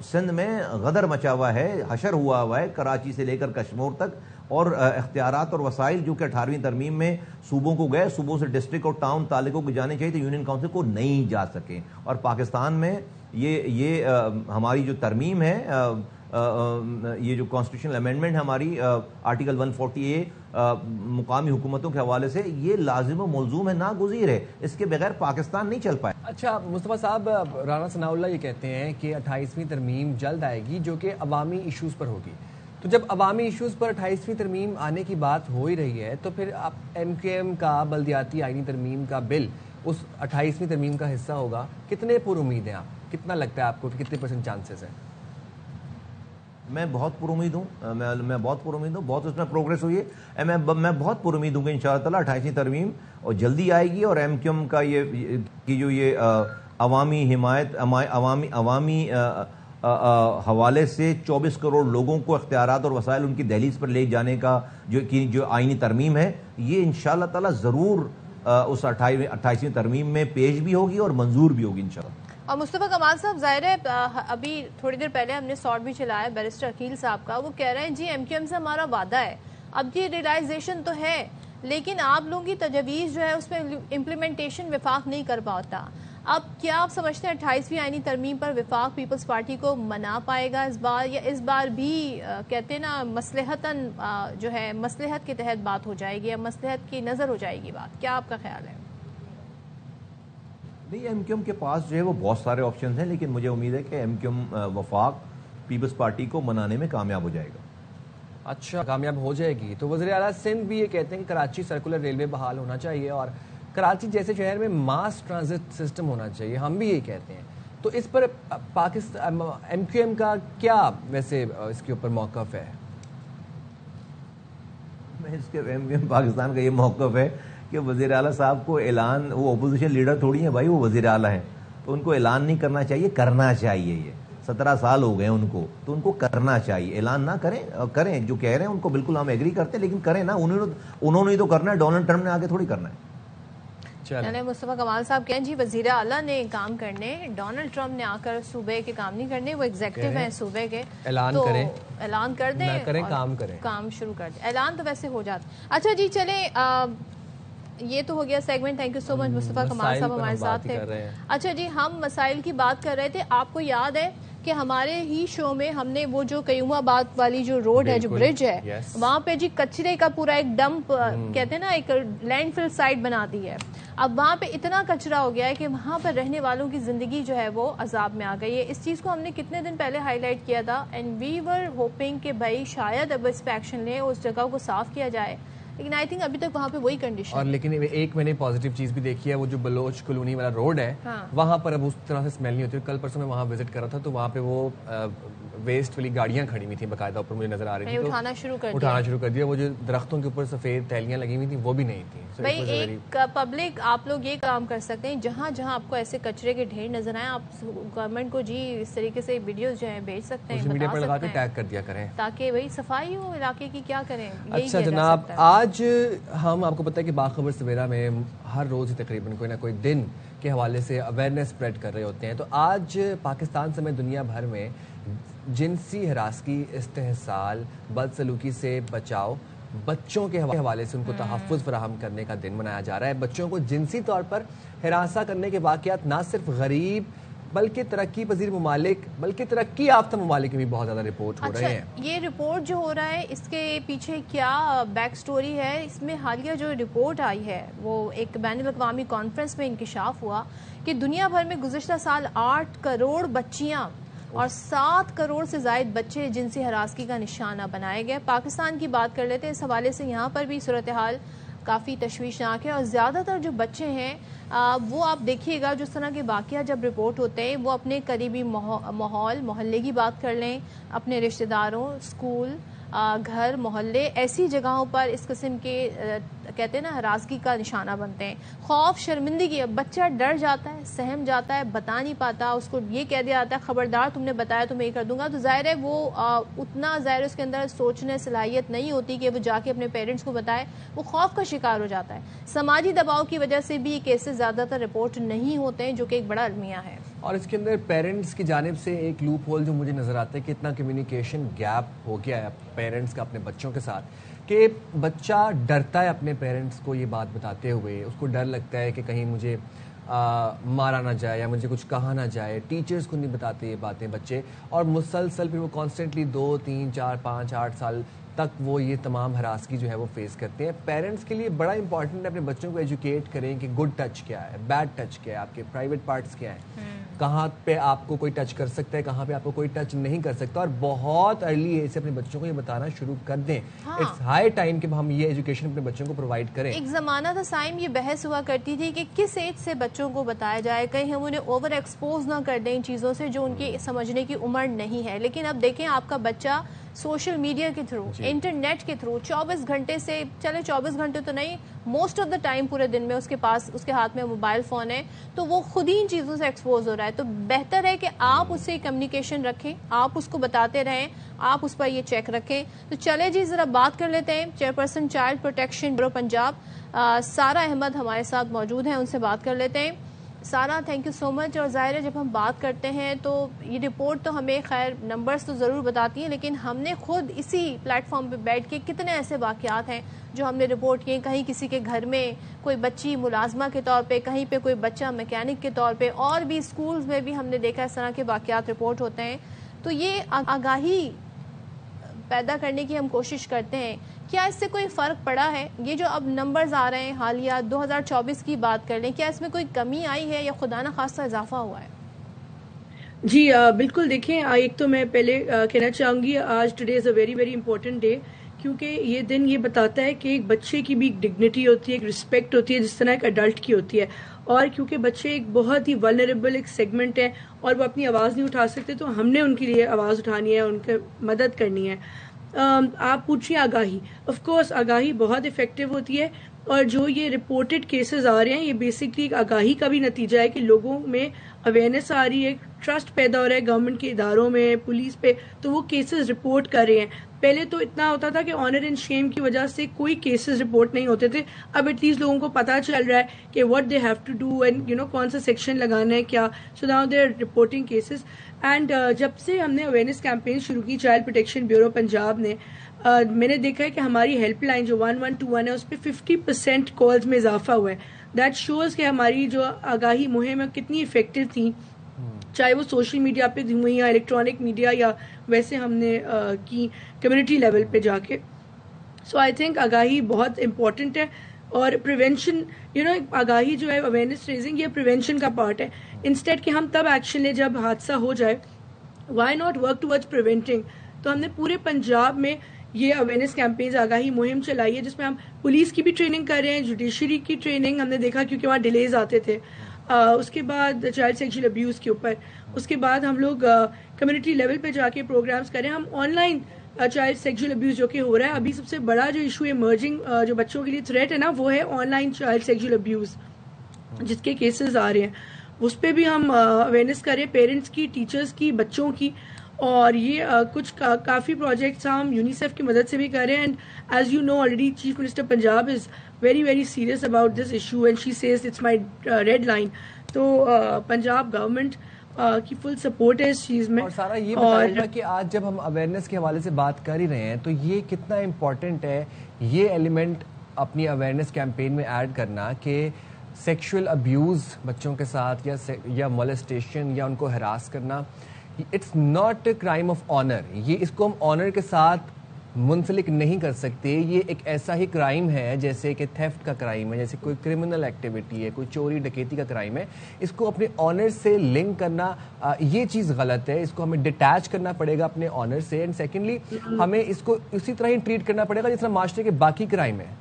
سندھ میں غدر مچا ہوا ہے، حشر ہوا ہے کراچی سے لے کر کشمور تک، اور اختیارات اور وسائل جو کہ 18ویں ترمیم میں صوبوں کو گئے، صوبوں سے ڈسٹرکٹ اور ٹاؤن تعلقوں کو جانے چاہیے تو یونین کاؤنسل کو نہیں جا سکے۔ اور پاکستان میں یہ ہماری جو ترمیم ہے، یہ جو کانسٹیٹیوشنل امینڈمنٹ ہے ہماری آرٹیکل 140A مقامی حکومتوں کے حوالے سے، یہ لازم و ملزوم ہے، ناگزیر ہے، اس کے بغیر پاکستان نہیں چل پائے۔ اچھا مصطفیٰ صاحب، رانا ثناء اللہ یہ کہتے ہیں کہ 28ویں ترمیم جلد آئے گی جو کہ عوامی ایشوز پر ہوگی، تو جب عوامی ایشوز پر 28ویں ترمیم آنے کی بات ہو ہی رہی ہے تو پھر آپ ایم کیو ایم کا بلدیاتی آئینی ترمیم کا بل اس 28ویں ترمیم کا حصہ ہوگا، کتنے پر امید ہیں آپ؟ کتنا لگتا ہے آپ کو کہ کتنے % چانسز ہیں؟ میں بہت پر امید ہوں، میں بہت پر امید ہوں، بہت اس میں پروگریس ہوئی ہے، میں بہت پر امید ہوں کہ انشاءاللہ تعالیٰ 28ویں ترمیم اور جلدی آئے گی، اور ایم کیو ایم کا یہ عوامی حمایت، عوامی حوالے سے 24 کروڑ لوگوں کو اختیارات اور وسائل ان کی دہلیز پر لے جانے کا جو آئینی ترمیم ہے، یہ انشاءاللہ تعالیٰ ضرور اس 28ویں ترمیم میں پیش بھی ہوگی اور منظور بھی ہوگی انشاءاللہ۔ اور مصطفیٰ کمال صاحب، ظاہر ہے ابھی تھوڑی دیر پہلے ہم نے شارٹ بھی چلایا بیرسٹر عقیل صاحب کا، وہ کہہ رہے ہیں جی ایم کیو ایم سے ہمارا وعدہ ہے، اب یہ ریلائزیشن تو ہے لیکن آپ لوگوں کی تجویز جو ہے اس میں امپلیمنٹیشن وفاق نہیں کر پاتا۔ اب کیا آپ سمجھتے ہیں 28ویں آئینی ترمیم پر وفاق پیپلز پارٹی کو منا پائے گا اس بار، یا اس بار بھی کہتے ہیں نا مصلحتاً جو ہے مصلحت کے تحت بات ہو جائے گی یا مصلحت کی نظر ہو جائے گی بات؟ کیا آپ کا خیال ہے؟ نہیں، ایم کیو ایم کے پاس جو ہے وہ بہت سارے آپشنز ہیں، لیکن مجھے امید ہے کہ ایم کیو ایم وفاق پیپلز پارٹی کو منانے میں کامیاب ہو جائے گا. اچھا, کامیاب ہو جائے گی. تو وزیر اعلیٰ سندھ بھی یہ کہتے ہیں کہ کراچی سرکولر ریلوے بحال ہونا چاہیے اور کراچی جیسے شہر میں ماس ٹرانزٹ سسٹم ہونا چاہیے. ہم بھی یہی کہتے ہیں. تو اس پر پاکستان ایم کیو ایم کا کیا ویسے اس کے اوپر موقف ہے؟ اس کے پاکستان کا یہ موقف ہے کہ وزیر اعلیٰ صاحب کو اعلان, وہ اپوزیشن لیڈر تھوڑی ہیں بھائی, وہ وزیر اعلیٰ ہیں, تو ان کو اعلان نہیں کرنا چاہیے, کرنا چاہیے. یہ 17 سال ہو گئے ان کو, تو ان کو کرنا چاہیے. اعلان نہ کریں جو کہہ رہے ہیں ان کو بالکل ہم ایگری کرتے ہیں, لیکن کریں نا. انہوں نے تو کرنا ہے, ڈونلڈ ٹرمپ نے آگے تھوڑی کرنا ہے. یعنی مصطفیٰ کمال صاحب کہیں جی وزیر اعلیٰ نے کام کرنے, ڈونلڈ ٹرمپ نے آ کر صوبے کے کام نہیں کرنے, وہ ایگزیکٹو ہیں صوبے کے, اعلان کریں, اعلان کر دیں, کام شروع کر دیں. اعلان تو ویسے ہو جاتا. اچھا جی چلیں, یہ تو ہو گیا سیگمنٹ. تھینک یو سو مچ مصطفیٰ کمال صاحب ہمارے ساتھ تھے. اچھا جی, ہم مسائل کی بات کر رہے تھے. آپ کو یاد ہے کہ ہمارے ہی شو میں ہم نے وہ جو قیوم آباد والی جو روڈ ہے, جو برج ہے, وہاں پہ جی کچرے کا پورا ایک ڈمپ کہتے ہیں نا, ایک لینڈ فل سائٹ بنا دی ہے. اب وہاں پہ اتنا کچرا ہو گیا ہے کہ وہاں پر رہنے والوں کی زندگی جو ہے وہ عذاب میں آ گئی ہے. اس چیز کو ہم نے کتنے دن پہلے ہائی لائٹ کیا تھا, اینڈ وی ور ہوپنگ کہ بھائی شاید اب اس پہ ایکشن لیں, اس جگہ کو صاف کیا جائے, لیکن آئی تھنک ابھی تک وہاں پہ وہی کنڈیشن. اور لیکن ایک میں نے پازیٹیو چیز بھی دیکھی ہے, وہ جو بلوچ کالونی والا روڈ ہے وہاں پر اب اس طرح سے اسمیل نہیں ہوتی. کل پرسوں میں وہاں وزٹ کر رہا تھا تو وہاں پہ وہ ویسٹ والی گاڑیاں کھڑی ہوئی تھیں باقاعدہ, اوپر مجھے نظر آ رہی تھی, اٹھانا شروع کر دیا. وہ جو درختوں کے اوپر سفید تیلیاں لگی ہوئی تھیں وہ بھی نہیں تھیں. بھائی ایک پبلک آپ لوگ یہ کام کر سکتے ہیں, جہاں جہاں آپ کو ایسے کچرے کے ڈھیر نظر آئیں, آپ گورنمنٹ کو جی اس طریقے سے ویڈیوز جو ہیں بھیج سکتے ہیں, میڈیا پر لگا کے ٹیگ کر دیا کریں تاکہ وہی صفائی ہو علاقے کی. کیا کریں. اچھا جناب, آج ہم آپ کو پتہ ہے کہ باخبر سویرا میں ہر روز تقریباً کوئی نہ کوئی دن کے حوالے سے اویئرنیس اسپریڈ کر رہے ہوتے ہیں. تو آج پاکستان سمیت دنیا بھر میں جنسی ہراسگی, استحصال, بدسلوکی سے بچاؤ, بچوں کے حوالے سے ان کو تحفظ فراہم کرنے کا دن منایا جا رہا ہے. بچوں کو جنسی طور پر ہراساں کرنے کے واقعات نہ صرف غریب بلکہ ترقی پذیر ممالک بلکہ ترقی یافتہ ممالک میں بھی بہت زیادہ رپورٹ ہو رہے ہیں. یہ رپورٹ جو ہو رہا ہے اس کے پیچھے کیا بیک سٹوری ہے؟ اس میں حالیہ جو رپورٹ آئی ہے وہ ایک بین الاقوامی کانفرنس میں انکشاف ہوا کہ دنیا بھر میں گزشتہ سال 8 کروڑ بچیاں اور 7 کروڑ سے زائد بچے جنسی ہراسگی کا نشانہ بنائے گئے. پاکستان کی بات کر لیتے ہیں, اس حوالے سے یہاں پر بھی صورتحال کافی تشویشناک ہے, اور زیادہ تر جو بچے ہیں وہ آپ دیکھیے گا جس طرح کے واقعہ جب رپورٹ ہوتے ہیں وہ اپنے قریبی ماحول محلے کی بات کر لیں, اپنے رشتہ داروں, اسکول, گھر, محلے, ایسی جگہوں پر اس قسم کے کہتے ہیں نا ہراسگی کا نشانہ بنتے ہیں. خوف, شرمندگی, بچہ ڈر جاتا ہے, سہم جاتا ہے, بتا نہیں پاتا, اس کو یہ کہہ دیا جاتا ہے خبردار تم نے بتایا تو میں یہ کر دوں گا. تو ظاہر ہے وہ اتنا ظاہر اس کے اندر سوچنے صلاحیت نہیں ہوتی کہ وہ جا کے اپنے پیرنٹس کو بتائے, وہ خوف کا شکار ہو جاتا ہے. سماجی دباؤ کی وجہ سے بھی یہ کیسز زیادہ تر رپورٹ نہیں ہوتے ہیں, جو کہ ایک بڑا المیہ ہے. اور اس کے اندر پیرنٹس کی جانب سے ایک لوپ ہول جو مجھے نظر آتا ہے کہ اتنا کمیونیکیشن گیپ ہو گیا ہے پیرنٹس کا اپنے بچوں کے ساتھ کہ بچہ ڈرتا ہے اپنے پیرنٹس کو یہ بات بتاتے ہوئے. اس کو ڈر لگتا ہے کہ کہیں مجھے مارا نہ جائے یا مجھے کچھ کہا نہ جائے. ٹیچرز کو نہیں بتاتے یہ باتیں بچے, اور مسلسل پھر وہ کانسٹنٹلی 2 3 4 5 8 سال تک وہ یہ تمام ہراسگی جو ہے وہ فیس کرتے ہیں. پیرنٹس کے لیے بڑا امپورٹنٹ ہے اپنے بچوں کو ایجوکیٹ کریں کہ گڈ ٹچ کیا ہے, بیڈ ٹچ کیا ہے, آپ کے پرائیویٹ پارٹس کیا ہیں, کہاں پہ آپ کو کوئی ٹچ کر سکتا ہے, کہاں پہ آپ کو کوئی ٹچ نہیں کر سکتا. اور بہت ارلی ایج سے اپنے بچوں کو یہ بتانا شروع کر دیں. اٹس ہائی ٹائم کہ ہم یہ ایجوکیشن اپنے بچوں کو پرووائڈ کریں. ایک زمانہ تھا سائم, یہ بحث ہوا کرتی تھی کہ کس ایج سے بچوں کو بتایا جائے, کہیں ہم انہیں اوور ایکسپوز نہ کر دیں ان چیزوں سے جو ان کی سمجھنے کی عمر نہیں ہے. لیکن اب دیکھیں آپ کا بچہ سوشل میڈیا کے تھرو, انٹرنیٹ کے تھرو 24 گھنٹے سے, چلے 24 گھنٹے تو نہیں, موسٹ آف دا ٹائم پورے دن میں اس کے پاس, اس کے ہاتھ میں موبائل فون ہے, تو وہ خود ہی ان چیزوں سے ایکسپوز ہو رہا ہے. تو بہتر ہے کہ آپ اس سے کمیونیکیشن رکھیں, آپ اس کو بتاتے رہیں, آپ اس پر یہ چیک رکھیں. تو چلے جی ذرا بات کر لیتے ہیں. Chairperson child protection bureau Punjab Sarah Ahmed ہمارے ساتھ موجود ہیں, ان سے بات کر لیتے ہیں. سارہ, تھینک یو سو مچ. اور ظاہر ہے جب ہم بات کرتے ہیں تو یہ رپورٹ تو ہمیں خیر نمبرز تو ضرور بتاتی ہیں, لیکن ہم نے خود اسی پلیٹ فارم پہ بیٹھ کے کتنے ایسے واقعات ہیں جو ہم نے رپورٹ کیے. کہیں کسی کے گھر میں کوئی بچی ملازمہ کے طور پہ, کہیں پہ کوئی بچہ میکینک کے طور پہ, اور بھی اسکولز میں بھی ہم نے دیکھا اس طرح کے واقعات رپورٹ ہوتے ہیں. تو یہ آگاہی پیدا کرنے کی ہم کوشش کرتے ہیں. کیا اس سے کوئی فرق پڑا ہے؟ یہ جو اب نمبرز آ رہے ہیں حالیہ 2024 کی بات کر لیں, کیا اس میں کوئی کمی آئی ہے یا خدا نہ خواستہ اضافہ ہوا ہے؟ جی بالکل دیکھیں، ایک تو میں پہلے کہنا چاہوں گی آج today is a very very important day, کیونکہ یہ دن یہ بتاتا ہے کہ ایک بچے کی بھی ایک ڈگنیٹی ہوتی ہے، ایک رسپیکٹ ہوتی ہے جس طرح ایک اڈلٹ کی ہوتی ہے، اور کیونکہ بچے ایک بہت ہی ولنریبل ایک سیگمنٹ ہے اور وہ اپنی آواز نہیں اٹھا سکتے، تو ہم نے ان کے لیے آواز اٹھانی ہے، ان کی مدد کرنی ہے۔ آپ پوچھیں آگاہی، آف کورس آگاہی بہت افیکٹو ہوتی ہے، اور جو یہ رپورٹڈ کیسز آ رہے ہیں یہ بیسکلی ایک آگاہی کا بھی نتیجہ ہے کہ لوگوں میں اویئرنیس آ رہی ہے، ٹرسٹ پیدا ہو رہا ہے گورنمنٹ کے اداروں میں، پولیس پہ، تو وہ کیسز رپورٹ کر رہے ہیں۔ پہلے تو اتنا ہوتا تھا کہ آنر اینڈ شیم کی وجہ سے کوئی کیسز رپورٹ نہیں ہوتے تھے، اب ایٹ لیسٹ لوگوں کو پتہ چل رہا ہے کہ what they have to do and کون سا سیکشن لگانا ہے کیا، so now they are reporting cases. And جب سے ہم نے اویئرنیس کیمپین شروع کی چائلڈ پروٹیکشن بیورو پنجاب نے، میں نے دیکھا ہے کہ ہماری ہیلپ لائن جو 1121 ہے اس پہ 50% کالز میں اضافہ ہوا ہے۔ دیٹ شوز کہ ہماری جو آگاہی مہم ہے کتنی افیکٹو تھیں، چاہے وہ سوشل میڈیا پہ ہوئی یا الیکٹرانک میڈیا یا ویسے ہم نے کی کمیونٹی لیول پہ جا کے۔ سو آئی تھنک آگاہی بہت امپورٹنٹ ہے، اور پریونشن آگاہی جو ہے اویئرنیس ریزنگ، یہ پریونشن کا پارٹ ہے۔ انسٹیڈ کہ ہم تب ایکشن لیں جب حادثہ ہو جائے، why not work towards preventing. تو ہم نے پورے پنجاب میں یہ اویئرنیس کیمپینز آگاہی مہم چلائی ہے، جس میں ہم پولیس کی بھی ٹریننگ کر رہے ہیں، جوڈیشری کی ٹریننگ ہم نے دیکھا کیونکہ وہاں ڈیلیز آتے تھے، اس کے بعد چائلڈ سیکشل ابیوز کے اوپر، اس کے بعد ہم لوگ کمیونٹی لیول پہ جا کے پروگرامز کریں۔ ہم on line child sexual abuse جو کہ ہو رہا ہے، ابھی سب سے بڑا جو ایشو ایمرجنگ جو بچوں کے لیے تھریٹ ہے نا، وہ ہے on line child sexual abuse جس کے کیسز آ رہے ہیں، اس پہ بھی ہم اویئرنیس کریں، پیرنٹس کی، ٹیچرز کی، بچوں کی۔ اور یہ کچھ کافی پروجیکٹس ہم یونیسیف کی مدد سے بھی کر رہے ہیں، and as you know already chief minister Punjab is very very serious about this issue and she says it's my red line. تو پنجاب گورنمنٹ کی فل سپورٹ ہے اس چیز میں۔ اور سارا یہ بتائیے گا کہ آج جب ہم اویئرنیس کے حوالے سے بات کر ہی رہے ہیں تو یہ کتنا امپورٹنٹ ہے یہ ایلیمنٹ اپنی اویئرنیس کیمپین میں ایڈ کرنا کہ سیکشول ابیوز بچوں کے ساتھ یا مولیسٹیشن یا ان کو ہراس کرنا، it's not a crime of honour, یہ اس کو ہم آنر کے ساتھ منسلک نہیں کر سکتے۔ یہ ایک ایسا ہی کرائم ہے جیسے کہ تھیفٹ کا کرائم ہے، جیسے کوئی کرمنل ایکٹیویٹی ہے، کوئی چوری ڈکیتی کا کرائم ہے، اس کو اپنے آنر سے لنک کرنا یہ چیز غلط ہے، اس کو ہمیں ڈیٹیچ کرنا پڑے گا اپنے آنر سے، اینڈ سیکنڈلی ہمیں اس کو اسی طرح ہی ٹریٹ کرنا پڑے گا جس طرح معاشرے کے باقی کرائم ہیں۔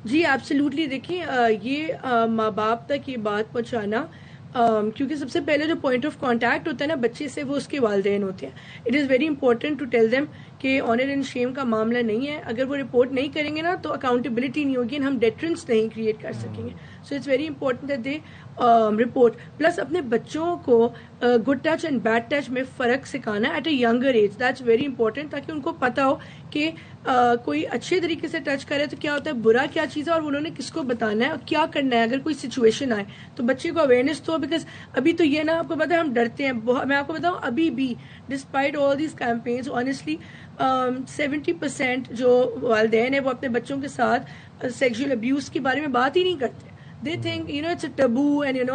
جی ایبسلیوٹلی، دیکھیں یہ ماں باپ تک یہ بات پہنچانا، کیونکہ سب سے پہلے جو پوائنٹ آف کانٹیکٹ ہوتا ہے نا بچے سے، وہ اس کے والدین ہوتے ہیں۔ It is very important to tell them کہ آنر اینڈ شیم کا معاملہ نہیں ہے، اگر وہ رپورٹ نہیں کریں گے نا تو اکاؤنٹیبلٹی نہیں ہوگی، ہم ڈیٹرنس نہیں کریٹ کر سکیں گے۔ So it's very important that they report, plus اپنے بچوں کو good touch and bad touch میں فرق سکھانا at a younger age, that's very important, تاکہ ان کو پتا ہو کہ کوئی اچھے طریقے سے ٹچ کرے تو کیا ہوتا ہے، برا کیا چیز ہے، اور انہوں نے کس کو بتانا ہے اور کیا کرنا ہے اگر کوئی سچویشن آئے تو بچے کو اویئرنیس تو، بیکاز ابھی تو یہ نا آپ کو پتا ہے ہم ڈرتے ہیں میں آپ کو بتاؤں ابھی بھی despite all these campaigns honestly 70% جو والدین ہیں وہ اپنے بچوں کے ساتھ سیکشل ابیوز کے بارے میں بات ہی نہیں کرتے۔ They think it's a taboo and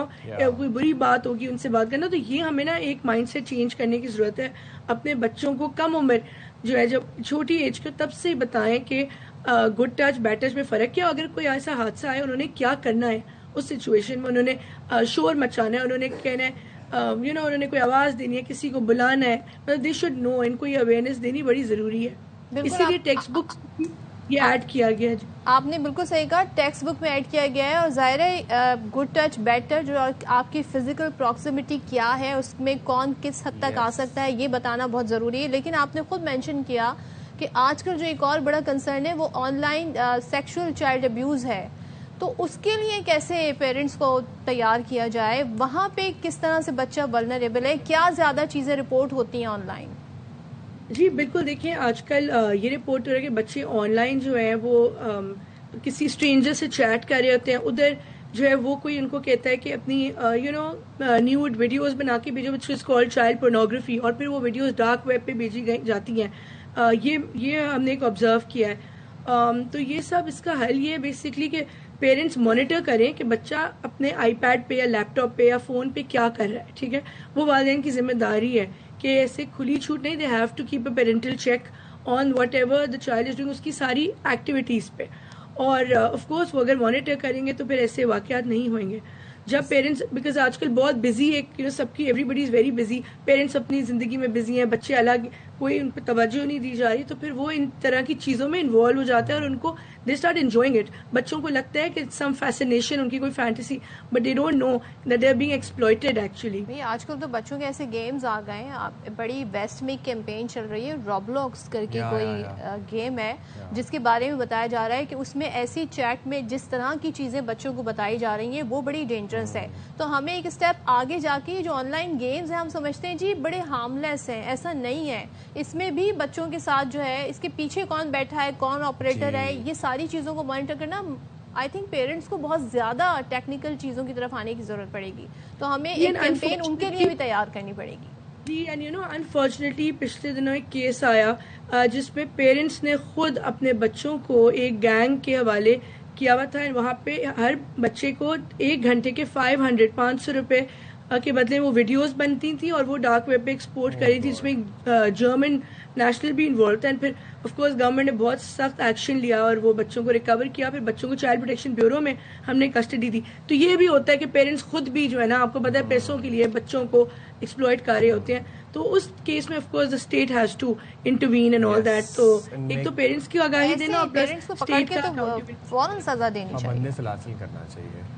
کوئی بری بات ہوگی ان سے بات کرنا، تو یہ ہمیں نا ایک مائنڈ سیٹ چینج کرنے کی ضرورت ہے۔ اپنے بچوں کو کم عمر جو ہے، جب چھوٹی ایج کو تب سے بتائیں کہ گڈ ٹچ بیڈ ٹچ میں فرق کیا، اگر کوئی ایسا حادثہ آئے انہوں نے کیا کرنا ہے اس سچویشن میں، انہوں نے شور مچانا ہے، انہوں نے کہنا ہے انہوں نے کوئی آواز دینی ہے، کسی کو بلانا ہے، مطلب دے شوڈ نو، ان کو یہ اویئرنیس دینی بڑی ضروری ہے، اسی لیے ٹیکسٹ بک یہ ایڈ کیا گیا ہے۔ آپ نے بالکل صحیح کہا، ٹیکسٹ بک میں ایڈ کیا گیا ہے، اور ظاہر ہے گڈ ٹچ بیڈ ٹچ جو آپ کی فزیکل پراکسیمٹی کیا ہے، اس میں کون کس حد تک آ سکتا ہے، یہ بتانا بہت ضروری ہے۔ لیکن آپ نے خود مینشن کیا کہ آج کل جو ایک اور بڑا کنسرن ہے وہ on line sexual child abuse ہے، تو اس کے لیے کیسے پیرنٹس کو تیار کیا جائے، وہاں پہ کس طرح سے بچہ ولنریبل ہے، کیا زیادہ چیزیں رپورٹ ہوتی ہیں آن لائن؟ جی بالکل، دیکھیں آج کل یہ رپورٹ ہو رہا ہے کہ بچے آن لائن جو ہیں وہ کسی اسٹرینجر سے چیٹ کر رہے ہوتے ہیں، ادھر جو ہے وہ کوئی ان کو کہتا ہے کہ اپنی نیوڈ ویڈیوز بنا کے بھیجو، وچ از کالڈ چائلڈ پورنوگرافی، اور پھر وہ ویڈیوز ڈارک ویب پہ بھیجی جاتی ہیں۔ یہ ہم نے ایک آبزرو کیا ہے۔ تو یہ سب اس کا حل یہ ہے بیسکلی کہ پیرنٹس مانیٹر کریں کہ بچہ اپنے آئی پیڈ پہ یا لیپ ٹاپ پہ یا فون پہ کیا کر رہا ہے، ٹھیک ہے، وہ والدین کی ذمہ داری ہے کہ ایسے کھلی چھوٹ نہیں، they have to keep a parental check on whatever the child is doing, اس کی ساری ایکٹیویٹیز پہ، اور آف کورس وہ اگر مانیٹر کریں گے تو پھر ایسے واقعات نہیں ہوئیں گے۔ جب پیرنٹس بیکاز آج کل بہت بزی ہے سب کی everybody is very busy, parents اپنی زندگی میں بزی ہیں, بچے الگ, کوئی ان پہ توجہ نہیں دی جا رہی, تو پھر وہ ان طرح کی چیزوں میں انوالو ہو جاتے ہیں اور ان کو دے اسٹارٹ انجوائنگ اٹ. بچوں کو لگتا ہے کہ سم فیسنیشن, ان کی کوئی fantasy, but they don't know that they are being exploited actually. آج کل تو بچوں کے ایسے گیمز آ گئے ہیں, بڑی بیسٹ میک کیمپین چل رہی ہے, روبلوکس کر کے کوئی گیم ہے جس کے بارے میں بتایا جا رہا ہے کہ اس میں ایسی چیٹ میں جس طرح کی چیزیں بچوں کو بتائی جا رہی ہیں وہ بڑی ڈینجرس ہے. تو ہمیں ایک اسٹیپ آگے جا کے جو آن لائن گیمز ہیں ہم سمجھتے ہیں جی بڑے ہارملیس ہیں, ایسا نہیں ہے. اس میں بھی بچوں کے ساتھ جو ہے اس کے پیچھے کون بیٹھا ہے, کون آپریٹر ہے, یہ ساری چیزوں کو مانیٹر کرنا, آئی تھنک پیرنٹس کو بہت زیادہ ٹیکنیکل چیزوں کی طرف آنے کی ضرورت پڑے گی. تو ہمیں ایک کیمپین ان کے لیے بھی تیار کرنی پڑے گی. جی, اینڈ انفارچونیٹلی پچھلے دنوں ایک کیس آیا جس میں پیرنٹس نے خود اپنے بچوں کو ایک گینگ کے حوالے کیا ہوا تھا. وہاں پہ ہر بچے کو 1 گھنٹے کے 500 روپے کے بدلے وہ ویڈیوز بنتی تھیں اور وہ ڈارک ویب پہ ایکسپورٹ کری تھی, جس میں جرمن نیشنل بھی انوالو تھا. اینڈ پھر آف کورس گورنمنٹ نے بہت سخت ایکشن لیا اور وہ بچوں کو ریکور کیا. پھر بچوں کو چائلڈ پروٹیکشن بیورو میں ہم نے کسٹڈی دی. تو یہ بھی ہوتا ہے کہ پیرنٹس خود بھی جو ہے نا, آپ کو پتہ ہے پیسوں کے لیے بچوں کو ایکسپلوئٹ کر رہے ہوتے ہیں. تو اس کیس میں of course the state has to intervene and all that. تو ایک تو پیرنٹس کی آگاہی دینا اور پیرنٹس کو پکڑ کے تو فوراً سزا دینی چاہیے, حاصل کرنا چاہیے.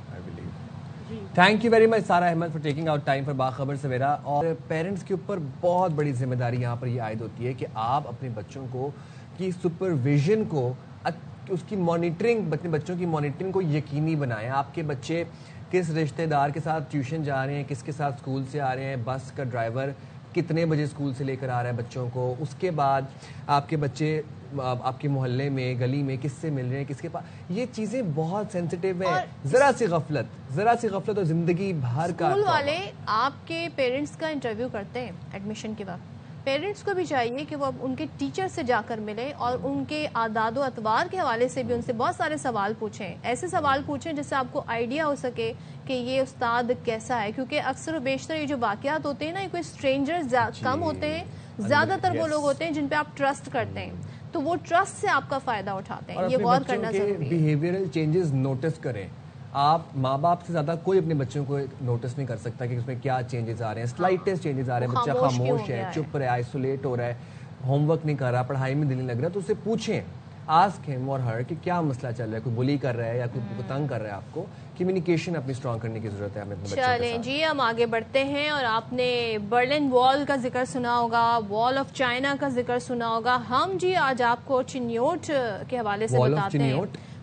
Thank you very much Sara Ahmed for taking out time for Bakhabar Savera. اور پیرنٹس کے اوپر بہت بڑی ذمہ داری یہاں پر یہ عائد ہوتی ہے کہ آپ اپنے بچوں کو کی سپرویژن کو, اس کی مانیٹرنگ, اپنے بچوں کی مانیٹرنگ کو یقینی بنائیں. آپ کے بچے کس رشتہ دار کے ساتھ ٹیوشن جا رہے ہیں, کس کے ساتھ اسکول سے آ رہے ہیں, بس کا ڈرائیور کتنے بجے اسکول سے لے کر آ رہا ہے بچوں کو, اس کے بعد آپ کے بچے آپ کے محلے میں گلی میں کس سے مل رہے ہیں, کس کے پاس, یہ چیزیں بہت سینسیٹیو ہیں. ذرا سی غفلت اور زندگی بھر کا. اسکول والے آپ کے پیرنٹس کا انٹرویو کرتے ہیں ایڈمیشن کے وقت, پیرنٹس کو بھی چاہیے کہ وہ ان کے ٹیچر سے جا کر ملیں اور ان کے اعداد و اطوار کے حوالے سے بھی ان سے بہت سارے سوال پوچھیں. ایسے سوال پوچھیں جس سے آپ کو آئیڈیا ہو سکے کہ یہ استاد کیسا ہے, کیونکہ اکثر و بیشتر یہ جو واقعات ہوتے ہیں نا, کوئی اسٹرینجر کم ہوتے ہیں, زیادہ تر وہ لوگ ہوتے ہیں جن پہ آپ ٹرسٹ کرتے ہیں, تو وہ ٹرسٹ سے آپ کا فائدہ اٹھاتے ہیں. یہ غور کرنا ضروری ہے. بیہیویئرل چینجز نوٹس کریں. آپ ماں باپ سے زیادہ کوئی اپنے بچوں کو نوٹس نہیں کر سکتا کہ اس میں کیا چینجز آ رہے ہیں. سلائٹسٹ چینجز آ رہے ہیں, بچہ خاموش ہے, چپ رہا ہے, آئسولیٹ ہو رہا ہے, ہوم ورک نہیں کر رہا, پڑھائی میں دل نہیں لگ رہا, تو اسے پوچھیں, آسک ہم اور ہر کہ کیا مسئلہ چل رہا ہے, کوئی بلی کر رہا ہے یا کوئی تنگ کر رہا ہے. آپ کو کمیونیکیشن اپنی اسٹرانگ کرنے کی ضرورت ہے اپنے بچوں کے ساتھ. چلیں جی, ہم آگے بڑھتے ہیں. اور آپ نے برلن وال کا ذکر سنا ہوگا, وال آف چائنا کا ذکر سنا ہوگا. ہم جی آج آپ کو چنیوٹ کے حوالے سے بتاتے ہیں,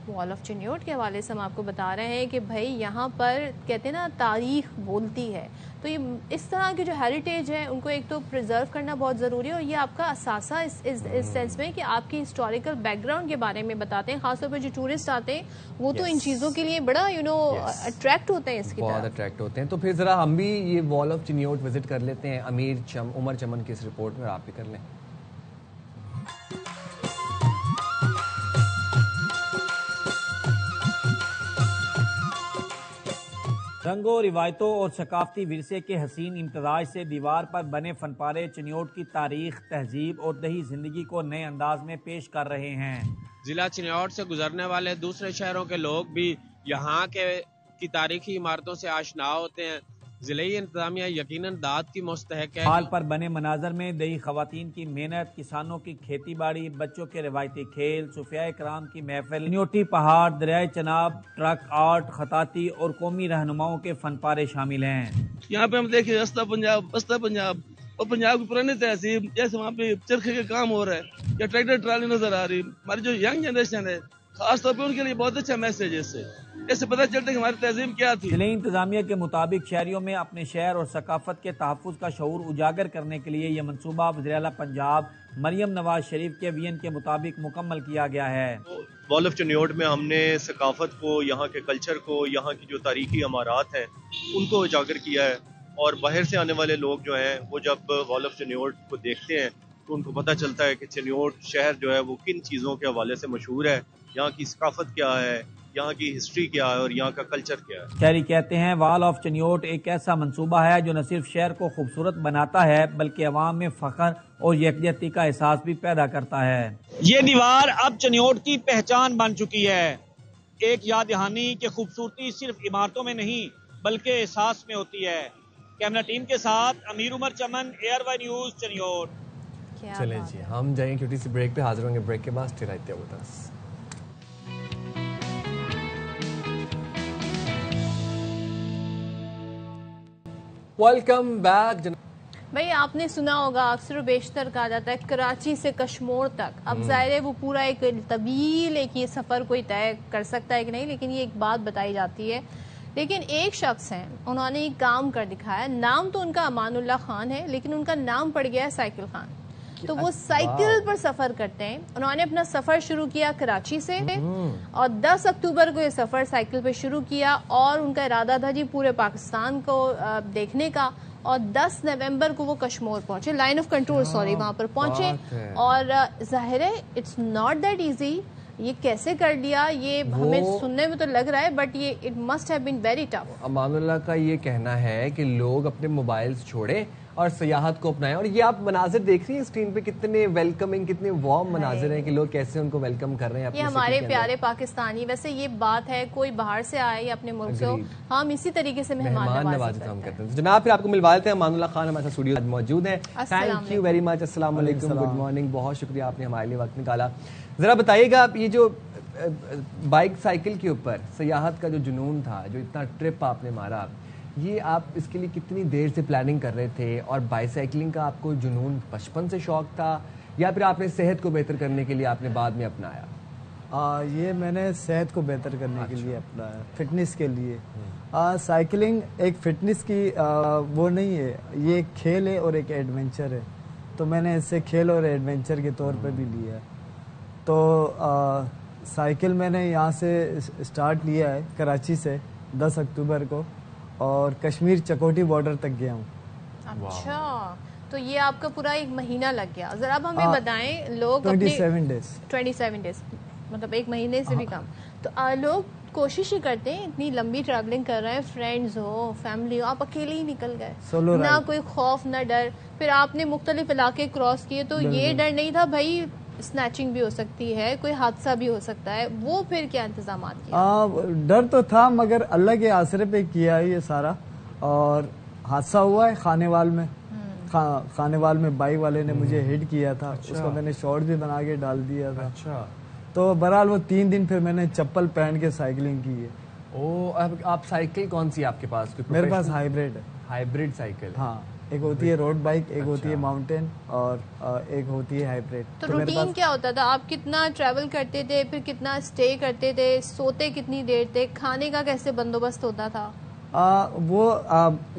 وال آف چنیوٹ کے حوالے سے ہم آپ کو بتا رہے ہیں کہ بھائی یہاں پر کہتے ہیں نا تاریخ بولتی ہے. تو یہ اس طرح کی جو ہیریٹیج ہے ان کو ایک تو پریزرو کرنا بہت ضروری ہے, اور یہ آپ کا اثاثہ اس سینس میں کہ آپ کی ہسٹوریکل بیک گراؤنڈ کے بارے میں بتاتے ہیں. خاص طور پہ جو ٹورسٹ آتے ہیں وہ تو ان چیزوں کے لیے بڑا اٹریکٹ ہوتے ہیں, اس کی بہت اٹریکٹ ہوتے ہیں. تو پھر ذرا ہم بھی یہ وال آف چنیوٹ وزٹ کر لیتے ہیں عمر چمن کی اس رپورٹ میں, آپ بھی کر لیں. رنگوں, روایتوں اور ثقافتی ورثے کے حسین امتزاج سے دیوار پر بنے فن پارے چنیوٹ کی تاریخ, تہذیب اور دیہی زندگی کو نئے انداز میں پیش کر رہے ہیں. ضلع چنیوٹ سے گزرنے والے دوسرے شہروں کے لوگ بھی یہاں کی تاریخی عمارتوں سے آشنا ہوتے ہیں. ضلعی انتظامیہ یقیناً داد کی مستحق ہے. حال پر بنے مناظر میں دیہی خواتین کی محنت, کسانوں کی کھیتی باڑی, بچوں کے روایتی کھیل, صوفیاء کرام کی محفل, چنیوٹی پہاڑ, دریائے چناب, ٹرک آرٹ, خطاطی اور قومی رہنماؤں کے فن پارے شامل ہیں. یہاں پہ ہم دیکھیں رستہ پنجاب اور پنجاب کی پرانی تہذیب, جیسے وہاں پہ چرخے کا کام ہو رہا ہے یا ٹریکٹر ٹرالی نظر آ رہی. ہماری جو ینگ جنریشن ہے خاص طور پہ ان کے لیے بہت اچھا میسج ہے. اس سے پتہ چلتا ہے کہ ہماری تہذیب کیا تھی. ضلعی انتظامیہ کے مطابق شہریوں میں اپنے شہر اور ثقافت کے تحفظ کا شعور اجاگر کرنے کے لیے یہ منصوبہ وزیر اعلیٰ پنجاب مریم نواز شریف کے ویژن کے مطابق مکمل کیا گیا ہے. وال آف چنیوٹ میں ہم نے ثقافت کو, یہاں کے کلچر کو, یہاں کی جو تاریخی عمارات ہیں ان کو اجاگر کیا ہے. اور باہر سے آنے والے لوگ جو ہیں وہ جب وال آف چنیوٹ کو دیکھتے ہیں تو ان کو پتہ چلتا ہے کہ چنیوٹ شہر جو ہے وہ کن چیزوں کے حوالے سے مشہور ہے, یہاں کی ثقافت کیا ہے, یہاں کی ہسٹری کیا ہے اور یہاں کا کلچر کیا ہے. شہری کہتے ہیں وال آف چنیوٹ ایک ایسا منصوبہ ہے جو نہ صرف شہر کو خوبصورت بناتا ہے بلکہ عوام میں فخر اور یکجہتی کا احساس بھی پیدا کرتا ہے. یہ دیوار اب چنیوٹ کی پہچان بن چکی ہے, ایک یاد دہانی کہ خوبصورتی صرف عمارتوں میں نہیں बल्कि एहसास में होती है। कैमरा टीम के साथ अमीर उमर चमन, ARY न्यूज, चनियोट। चले जी, हम जाएंगे छोटी सी ब्रेक पे, हाजिर होंगे ब्रेक के बाद। Stay right there with us. Welcome back. भाई आपने सुना होगा, अक्सर बेशतर कहा जाता है कराची से कश्मीर तक। अब जाहिर है वो पूरा एक तवील एक ये सफ़र कोई तय कर सकता है कि नहीं, लेकिन ये एक बात बताई जाती है। लेकिन एक शख्स हैं, उन्होंने एक काम कर दिखाया। नाम तो उनका अमानुल्लाह खान है, लेकिन उनका नाम पड़ गया है साइकिल खान। तो वो साइकिल पर सफर करते हैं। उन्होंने अपना सफर शुरू किया कराची से और 10 अक्टूबर को ये सफर साइकिल पे शुरू किया और उनका इरादा था जी पूरे पाकिस्तान को देखने का। और 10 नवंबर को वो कश्मीर पहुंचे, लाइन ऑफ कंट्रोल सॉरी, वहां पर पहुंचे। और जाहिर है इट्स नॉट दैट इजी। ये कैसे कर लिया ये हमें सुनने में तो लग रहा है, बट ये it must have been very tough. Amanullah का ये कहना है कि लोग अपने मोबाइल्स छोड़े और सियाहत को अपनाएं। और ये आप मनाजिर देख रही हैं स्क्रीन पे, कितने वेलकमिंग, कितने वार्म मनाजिर हैं कि लोग कैसे उनको वेलकम कर रहे हैं। ये हमारे प्यारे पाकिस्तानी, वैसे ये बात है कोई बाहर से आए या अपने मुल्क से, हम इसी तरीके से मेहमान नवाजी करते हैं। जनाब फिर आपको मिलवा देते हैं, अमानुल्लाह खान हमारे साथ स्टूडियो मौजूद है। Thank you very much. अस्सलाम वालेकुम, गुड मॉर्निंग, बहुत शुक्रिया आपने हमारे लिए वक्त निकाला। जरा बताइएगा आप, ये जो बाइक साइकिल के ऊपर सियाहत का जो जुनून था, जो इतना ट्रिप आपने मारा, ये आप इसके लिए कितनी देर से प्लानिंग कर रहे थे? और बाईसाइकिलिंग का आपको जुनून बचपन से शौक था या फिर आपने सेहत को बेहतर करने के लिए आपने बाद में अपनाया? ये मैंने सेहत को बेहतर करने के लिए अपनाया, फिटनेस के लिए। साइकिलिंग एक फिटनेस की वो नहीं है, ये एक खेल है और एक एडवेंचर है। तो मैंने इसे खेल और एडवेंचर के तौर पे भी लिया है। तो साइकिल मैंने यहाँ से स्टार्ट लिया है कराची से 10 अक्टूबर को और कश्मीर चकोटी बॉर्डर तक गया हूँ। अच्छा, तो ये आपका पूरा एक महीना लग गया। जरा अब हमें बताएं, लोग 27 डेज मतलब एक महीने से भी कम। तो लोग कोशिश ही करते हैं, इतनी लंबी ट्रैवलिंग कर रहे हैं, फ्रेंड्स हो, फैमिली हो, आप अकेले ही निकल गए, ना कोई खौफ ना डर। फिर आपने मुख्तलिफ इलाके क्रॉस किए, तो ये डर नहीं था भाई स्नैचिंग भी हो सकती है, कोई हादसा भी हो सकता है, वो फिर क्या इंतजाम किया? डर तो था, मगर अल्लाह के आसरे पे किया है ये सारा। और हादसा हुआ है खानेवाल में। खानेवाल में बाइक वाले ने मुझे हिट किया था। अच्छा। उसका मैंने शॉर्ट भी बना के डाल दिया था। अच्छा। तो बहरहाल वो 3 दिन फिर मैंने चप्पल पहन के साइकिलिंग की है। अब आप साइकिल कौन सी आपके पास? मेरे पास हाइब्रिड है। Hybrid cycle? हाँ, एक होती है रोड बाइक, एक होती है माउंटेन और एक होती है हाइब्रिड। तो रूटीन क्या होता था? आप कितना ट्रैवल करते थे, फिर कितना स्टे करते थे, सोते कितनी देर थे, खाने का कैसे बंदोबस्त होता था?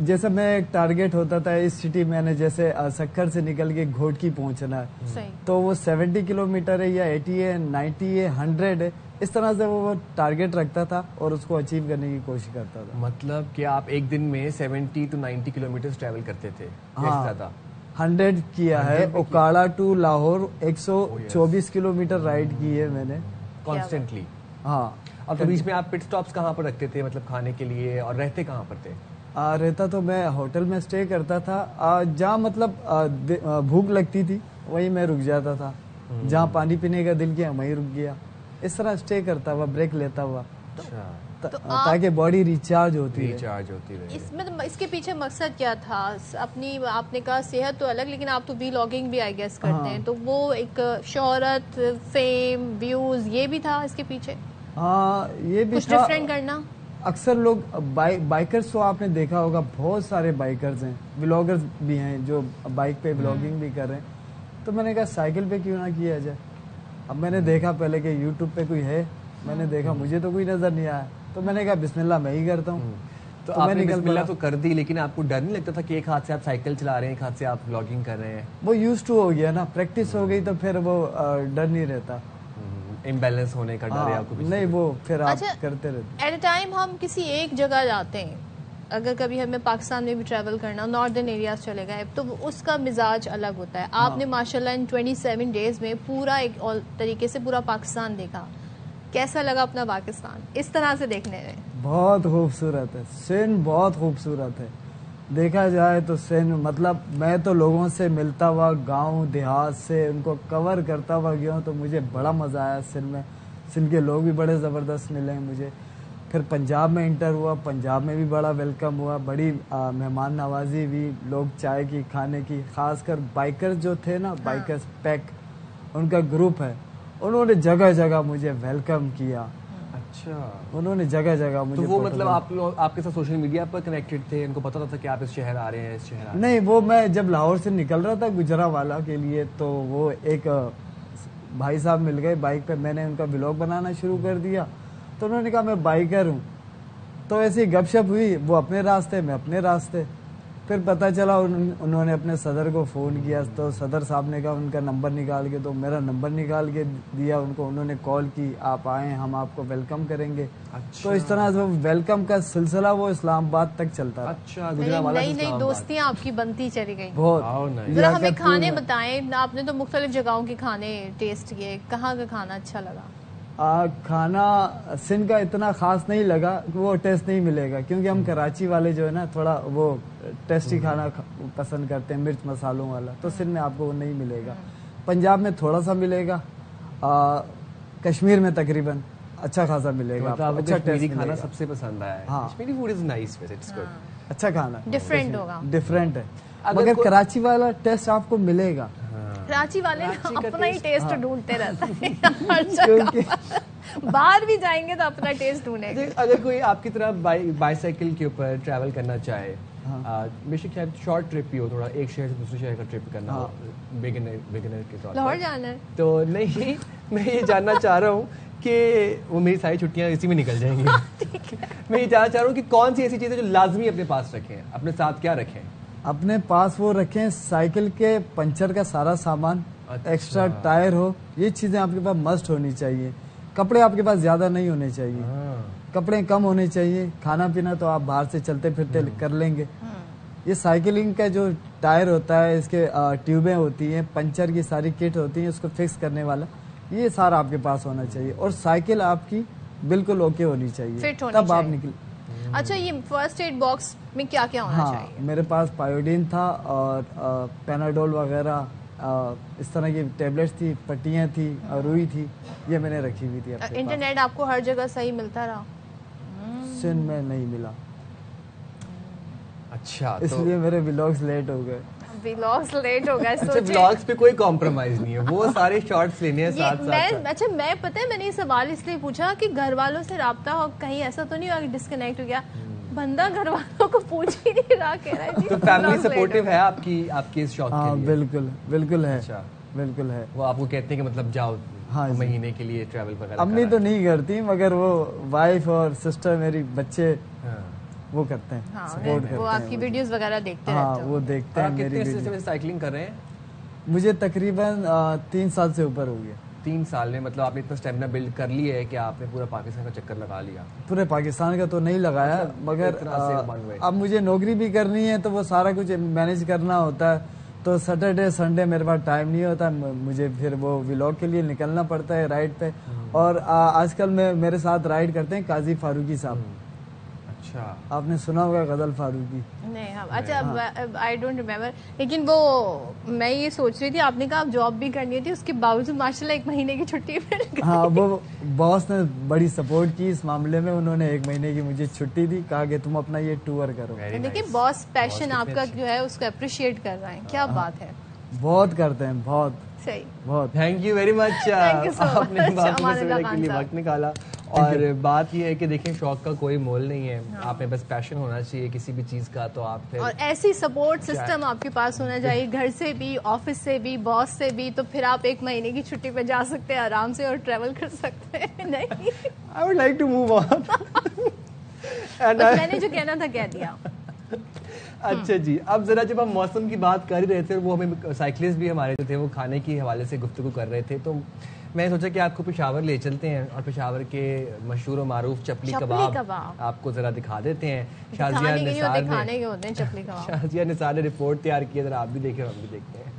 जैसे मैं एक टारगेट होता था इस सिटी मैंने जैसे सक्खर से निकल के घोटकी पहुंचना है, तो वो 70 किलोमीटर है या 80 है, 90 है, 100 है, इस तरह से वो टारगेट रखता था और उसको अचीव करने की कोशिश करता था। मतलब कि आप एक दिन में 70 to 90 किलोमीटर ट्रैवल करते थे? हाँ, 100 किया है। Okara to Lahore 124 kilometre ride की है मैंने कॉन्स्टेंटली। हाँ। और तो बीच में आप पिट स्टॉप्स कहाँ पर रखते थे, मतलब खाने के लिए, और रहते कहाँ पर थे? रहता तो मैं होटल में स्टे करता था, जहाँ मतलब भूख लगती थी वहीं मैं रुक जाता था, जहाँ पानी पीने का दिल किया वहीं रुक गया, इस तरह स्टे करता हुआ, ब्रेक लेता हुआ, ताकि बॉडी रिचार्ज होती रहे। इसमें इसके पीछे मकसद क्या था? अपनी आपने कहा सेहत तो अलग, लेकिन आप तो व्लॉगिंग भी आई गेस करते हैं, तो वो एक शोहरत, फेम, व्यूज, ये भी था इसके पीछे? हाँ, ये भी कुछ डिफरेंट करना। अक्सर लोग बाइकर्स तो आपने देखा होगा, बहुत सारे बाइकर्स हैं, व्लॉगर्स भी हैं जो बाइक पे व्लॉगिंग भी कर रहे हैं। तो मैंने कहा साइकिल पे क्यों ना किया जाए। अब मैंने देखा पहले कि यूट्यूब पे कोई है, मैंने देखा मुझे तो कोई नजर नहीं आया, तो मैंने कहा बिस्मिल्लाह मैं ही करता हूँ। तो आपने बिस्मिल्लाह तो कर दी, लेकिन आपको डर नहीं लगता था कि एक हाथ से आप साइकिल चला रहे हैं, एक हाथ से आप व्लॉगिंग कर रहे हैं? वो यूज्ड टू हो गया ना, प्रैक्टिस हो गई, तो फिर वो डर नहीं रहता। इम्बैलेंस होने का डर है आपको? नहीं, वो फिर आप करते रहते। एट अ टाइम हम किसी एक जगह जाते हैं, अगर कभी हमें पाकिस्तान में भी ट्रैवल करना, नॉर्दर्न एरियाज चले गए, तो उसका मिजाज अलग होता है। आपने माशाल्लाह इन 27 डेज में पूरा एक तरीके से पूरा पाकिस्तान देखा, कैसा लगा अपना पाकिस्तान इस तरह से देखने में? बहुत खूबसूरत है, सिंध बहुत खूबसूरत है। देखा जाए तो सिंध, मतलब मैं तो लोगों से मिलता हुआ, गांव देहात से उनको कवर करता हुआ गया हूँ, तो मुझे बड़ा मजा आया सिंध में। सिंध के लोग भी बड़े जबरदस्त मिले हैं मुझे। फिर पंजाब में इंटर हुआ, पंजाब में भी बड़ा वेलकम हुआ, बड़ी मेहमान नवाजी हुई, लोग चाय की खाने की, खासकर बाइकर्स जो थे ना, बाइकर्स पैक उनका ग्रुप है, उन्होंने जगह जगह मुझे वेलकम किया। अच्छा, उन्होंने जगह जगह मुझे, तो वो मतलब आप लोग आपके साथ सोशल मीडिया पर कनेक्टेड थे, उनको पता था कि आप इस शहर आ रहे हैं, इस शहर आ रहे हैं? नहीं, वो मैं जब लाहौर से निकल रहा था गुजरावाला के लिए, तो वो एक भाई साहब मिल गए बाइक पे, मैंने उनका व्लॉग बनाना शुरू कर दिया, तो उन्होंने कहा मैं बाइकर हूँ, तो ऐसी गपशप हुई, वो अपने रास्ते मैं अपने रास्ते। फिर पता चला उन्होंने अपने सदर को फ़ोन किया, तो सदर साहब ने कहा उनका नंबर निकाल के, तो मेरा नंबर निकाल के दिया उनको, उन्होंने कॉल की, आप आएँ हम आपको वेलकम करेंगे। अच्छा। तो इस तरह से वेलकम का सिलसिला वो इस्लामाबाद तक चलता है। अच्छा, नई नई दोस्तियाँ आपकी बनती चली गई। बहुत। जरा हमें खाने बताएं, आपने तो मुख्तलिफ जगहों के खाने टेस्ट किए, कहाँ का खाना अच्छा लगा? खाना सिंध का इतना खास नहीं लगा, वो टेस्ट नहीं मिलेगा, क्योंकि हम कराची वाले जो है ना थोड़ा वो टेस्टी खाना पसंद करते हैं, मिर्च मसालों वाला, तो सिंध में आपको वो नहीं मिलेगा। पंजाब में थोड़ा सा मिलेगा, कश्मीर में तकरीबन अच्छा खासा मिलेगा। तो अच्छा टेस्ट खाना सबसे पसंद आया है। हाँ, Kashmiri food is nice, it's good, अच्छा खाना, डिफरेंट होगा, डिफरेंट है, मगर कराची वाला टेस्ट आपको मिलेगा। कराची वाले अपना ही टेस्ट ढूंढते रहते हैं हर जगह, बाहर भी जाएंगे तो अपना टेस्ट ढूंढेंगे। अगर कोई आपकी तरह बाईसाइकिल के ऊपर ट्रैवल करना चाहे, बेशक शायद शॉर्ट ट्रिप ही हो, थोड़ा एक शहर से दूसरे शहर का ट्रिप करना हो, बिगिनर के तौर पर, लाहौर जाना है, तो नहीं मैं ये जानना चाह रहा हूँ कि वो मेरी सारी छुट्टियाँ इसी में निकल जाएंगी। मैं ये जानना चाह रहा हूँ कि कौन सी ऐसी चीज़ें जो लाजमी अपने पास रखें, अपने साथ क्या रखें? अपने पास वो रखें, साइकिल के पंचर का सारा सामान, एक्स्ट्रा टायर हो, ये चीजें आपके पास मस्ट होनी चाहिए। कपड़े आपके पास ज्यादा नहीं होने चाहिए, कपड़े कम होने चाहिए, खाना पीना तो आप बाहर से चलते फिरते कर लेंगे। ये साइकिलिंग का जो टायर होता है, इसके ट्यूबें होती हैं, पंचर की सारी किट होती है, उसको फिक्स करने वाला, ये सारा आपके पास होना चाहिए। और साइकिल आपकी बिल्कुल ओके होनी चाहिए, तब आप निकले। अच्छा, ये फर्स्ट एड बॉक्स में क्या क्या होना चाहिए? मेरे पास पायोडीन था और पैनाडोल वगैरह, इस तरह की टेबलेट्स थी, पट्टियाँ थी, रुई थी, ये मैंने रखी हुई थी। इंटरनेट आपको हर जगह सही मिलता रहा? सिंध में नहीं मिला। अच्छा, इसलिए मेरे व्लॉग्स लेट हो गए। व्लॉग्स लेट हो गए। अच्छा, व्लॉग्स पे कोई कॉम्प्रोमाइज नहीं है, वो सारे शॉर्ट्स लेने हैं साथ साथ। अच्छा, मैं पता है मैंने ये सवाल इसलिए पूछा कि घर वालों से राब्ता हो, कहीं ऐसा तो नहीं हुआ कि डिस्कनेक्ट हो गया, बंदा घर वालों को पूछ ही नहीं रहा, कह रहा है। तो फैमिली सपोर्टिव है आपकी इस शौक के लिए? बिल्कुल बिल्कुल है। अच्छा, बिल्कुल है। वो आपको कहते हैं कि मतलब जाओ महीने के लिए ट्रैवल वगैरह? अम्मी तो नहीं करती, मगर वो वाइफ और सिस्टर, मेरी बच्चे वो करते हैं, सपोर्ट करते हैं। वो आपकी वीडियोस वगैरह देखते रहते हैं? वो देखते हैं मेरी वीडियो। कितने साइकिलिंग कर रहे हैं? मुझे तकरीबन 3 साल से ऊपर हो गया। 3 साल में मतलब आपने इतना स्टेमिना बिल्ड कर लिया है कि आपने पूरा पाकिस्तान का चक्कर लगा लिया? पूरे पाकिस्तान का तो नहीं लगाया, मगर अब मुझे नौकरी भी करनी है, तो वो सारा कुछ मैनेज करना होता है, तो सैटरडे संडे मेरे पास टाइम नहीं होता, मुझे फिर वो व्लॉग के लिए निकलना पड़ता है राइड पे। और आजकल मेरे साथ राइड करते हैं काजी फारूकी साहब। अच्छा, आपने सुना होगा गजल फारूकी? नहीं, हाँ। अच्छा, आई डोंट रिमेम्बर, लेकिन वो मैं ये सोच रही थी, आपने कहा आप जॉब भी करनी थी, उसके बावजूद माशाल्लाह 1 महीने की छुट्टी मिल गई। हाँ, वो बॉस ने बड़ी सपोर्ट की इस मामले में, उन्होंने 1 महीने की मुझे छुट्टी दी, कहा कि तुम अपना ये टूर करो। देखिए, बॉस पैशन आपका जो है उसको अप्रिशिएट कर रहे हैं, क्या बात है। बहुत करते हैं, बहुत सही, बहुत। थैंक यू वेरी मच, आपने बात करने के लिए वक्त निकाला। और बात ये है कि देखें, शौक का कोई मोल नहीं है, आप में बस पैशन होना चाहिए किसी भी चीज का, तो आप फिर और ऐसी सपोर्ट सिस्टम आपके पास होना चाहिए, घर से भी, ऑफिस से भी, बॉस से भी, तो फिर आप 1 महीने की छुट्टी पे जा सकते हैं आराम से और ट्रेवल कर सकते हैं। नहीं, I would like to move on. मैंने जो कहना था कह दिया। अच्छा जी, अब जरा जब हम मौसम की बात कर ही रहे थे, वो हमें साइकिलिस्ट भी हमारे जो थे वो खाने के हवाले से गुफ्तगू कर रहे थे, तो मैं सोचा कि आपको पेशावर ले चलते हैं और पेशावर के मशहूर और मारूफ चपली कबाब आपको जरा दिखा देते हैं। शाजिया निसार ने रिपोर्ट तैयार की है, जरा आप भी देखें, हम भी देखते हैं।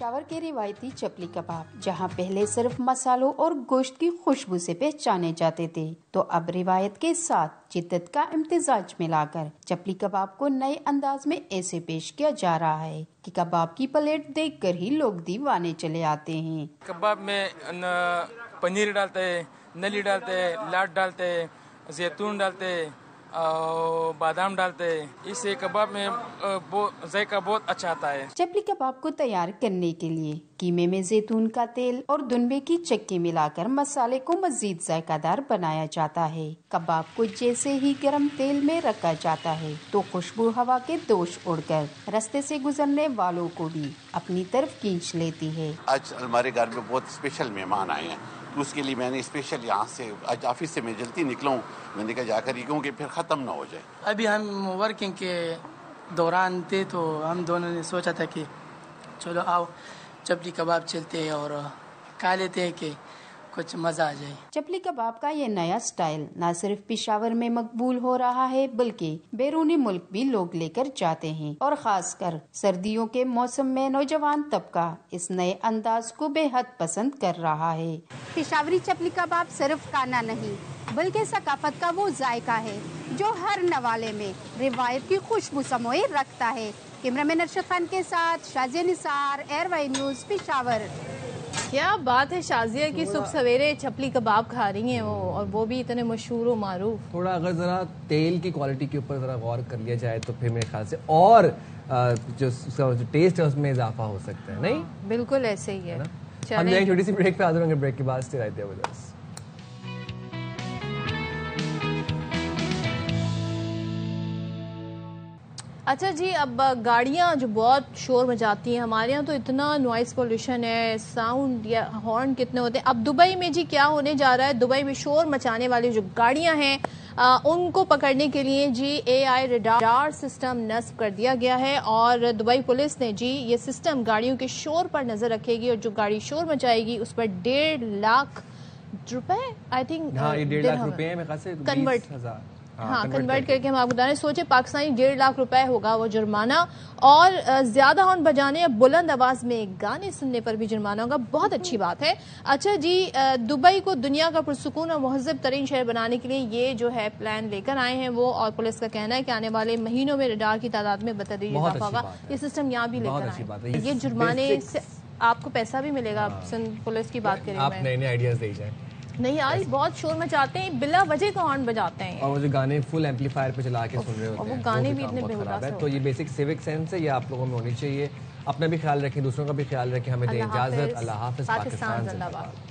पेशावर के रिवायती चपली कबाब, जहां पहले सिर्फ मसालों और गोश्त की खुशबू से पहचाने जाते थे, तो अब रिवायत के साथ जिद्दत का इम्तिजाज मिलाकर चपली कबाब को नए अंदाज में ऐसे पेश किया जा रहा है कि कबाब की प्लेट देखकर ही लोग दीवाने चले आते हैं। कबाब में पनीर डालते हैं, नली डालते हैं, लाट डालते हैं, जैतून डालते हैं और बादाम डालते हैं। इससे कबाब में जायका बहुत अच्छा आता है। चपली कबाब को तैयार करने के लिए कीमे में जैतून का तेल और दुनबे की चक्की मिलाकर मसाले को मजीद जायकादार बनाया जाता है। कबाब को जैसे ही गरम तेल में रखा जाता है तो खुशबू हवा के दोष उड़कर रास्ते से गुजरने वालों को भी अपनी तरफ खींच लेती है। आज हमारे घर में बहुत स्पेशल मेहमान आए हैं, तो उसके लिए मैंने स्पेशल यहाँ से आज ऑफिस से मैं जल्दी निकला हूँ, मैंने कहा जाकर क्योंकि फिर ख़त्म ना हो जाए। अभी हम वर्किंग के दौरान थे तो हम दोनों ने सोचा था कि चलो आओ चपली कबाब चलते हैं और खा लेते हैं कि कुछ मज़ा आ जाए। चपली कबाब का ये नया स्टाइल न सिर्फ पेशावर में मकबूल हो रहा है बल्कि बैरूनी मुल्क भी लोग लेकर जाते हैं और खासकर सर्दियों के मौसम में नौजवान तबका इस नए अंदाज को बेहद पसंद कर रहा है। पेशावरी चपली कबाब सिर्फ खाना नहीं बल्कि सकाफत का वो जायका है जो हर नवाले में रिवायत की खुशबू समोए रखता है। कैमरामैन अरशद खान के साथ शाजिया निसार, एयरवाई न्यूज, पेशावर। क्या बात है, शाजिया की सुबह सवेरे चपली कबाब खा रही हैं वो, और वो भी इतने मशहूर और मारूफ। थोड़ा अगर जरा तेल की क्वालिटी के ऊपर जरा गौर कर लिया जाए तो फिर मेरे ख्याल से और जो उसका जो टेस्ट है उसमें इजाफा हो सकता है। नहीं, बिल्कुल ऐसे ही है। हम एक छोटी सी ब्रेक पे हाजिर होंगे, ब्रेक के बाद स्टे रहते हैं विद अस। अच्छा जी, अब गाड़ियाँ जो बहुत शोर मचाती हैं, हमारे यहाँ तो इतना नॉइस पोल्यूशन है, साउंड या हॉर्न कितने होते हैं। अब दुबई में जी क्या होने जा रहा है, दुबई में शोर मचाने वाली जो गाड़ियाँ हैं उनको पकड़ने के लिए जी AI रडार सिस्टम नस्ब कर दिया गया है और दुबई पुलिस ने जी ये सिस्टम गाड़ियों के शोर पर नजर रखेगी और जो गाड़ी शोर मचाएगी उस पर 1.5 लाख रुपए, आई थिंक, हाँ, ये 1.5 लाख रुपए में कन्वर्ट कन्वर्ट करके हम आपको बता रहे हैं। सोचे पाकिस्तानी 1.5 लाख रुपए होगा वो जुर्माना, और ज्यादा हॉर्न बजाने या बुलंद आवाज में गाने सुनने पर भी जुर्माना होगा। बहुत अच्छी बात है। अच्छा जी, दुबई को दुनिया का पुरसुकून और महज़ब तरीन शहर बनाने के लिए ये जो है प्लान लेकर आए हैं वो, और पुलिस का कहना है कि आने वाले महीनों में रडार की तादाद में बतदरीज इजाफा होगा। ये सिस्टम यहाँ भी लेकर आए। ये जुर्माने से आपको पैसा भी मिलेगा। पुलिस की बात करें, आप नए नए आइडियाज दे जाए। नहीं यार, बहुत शोर मचाते हैं, बिला वजह का हॉर्न बजाते हैं और वो जो गाने फुल एम्पलीफायर पे चला के सुन रहे होते हैं, वो गाने भी इतने बेहुदा से। तो ये बेसिक सिविक सेंस है, ये आप लोगों में होनी चाहिए। अपना भी ख्याल रखें, दूसरों का भी ख्याल रखें। हमें दें इजाजत। अल्लाह हाफिज़। पाकिस्तान जिंदाबाद।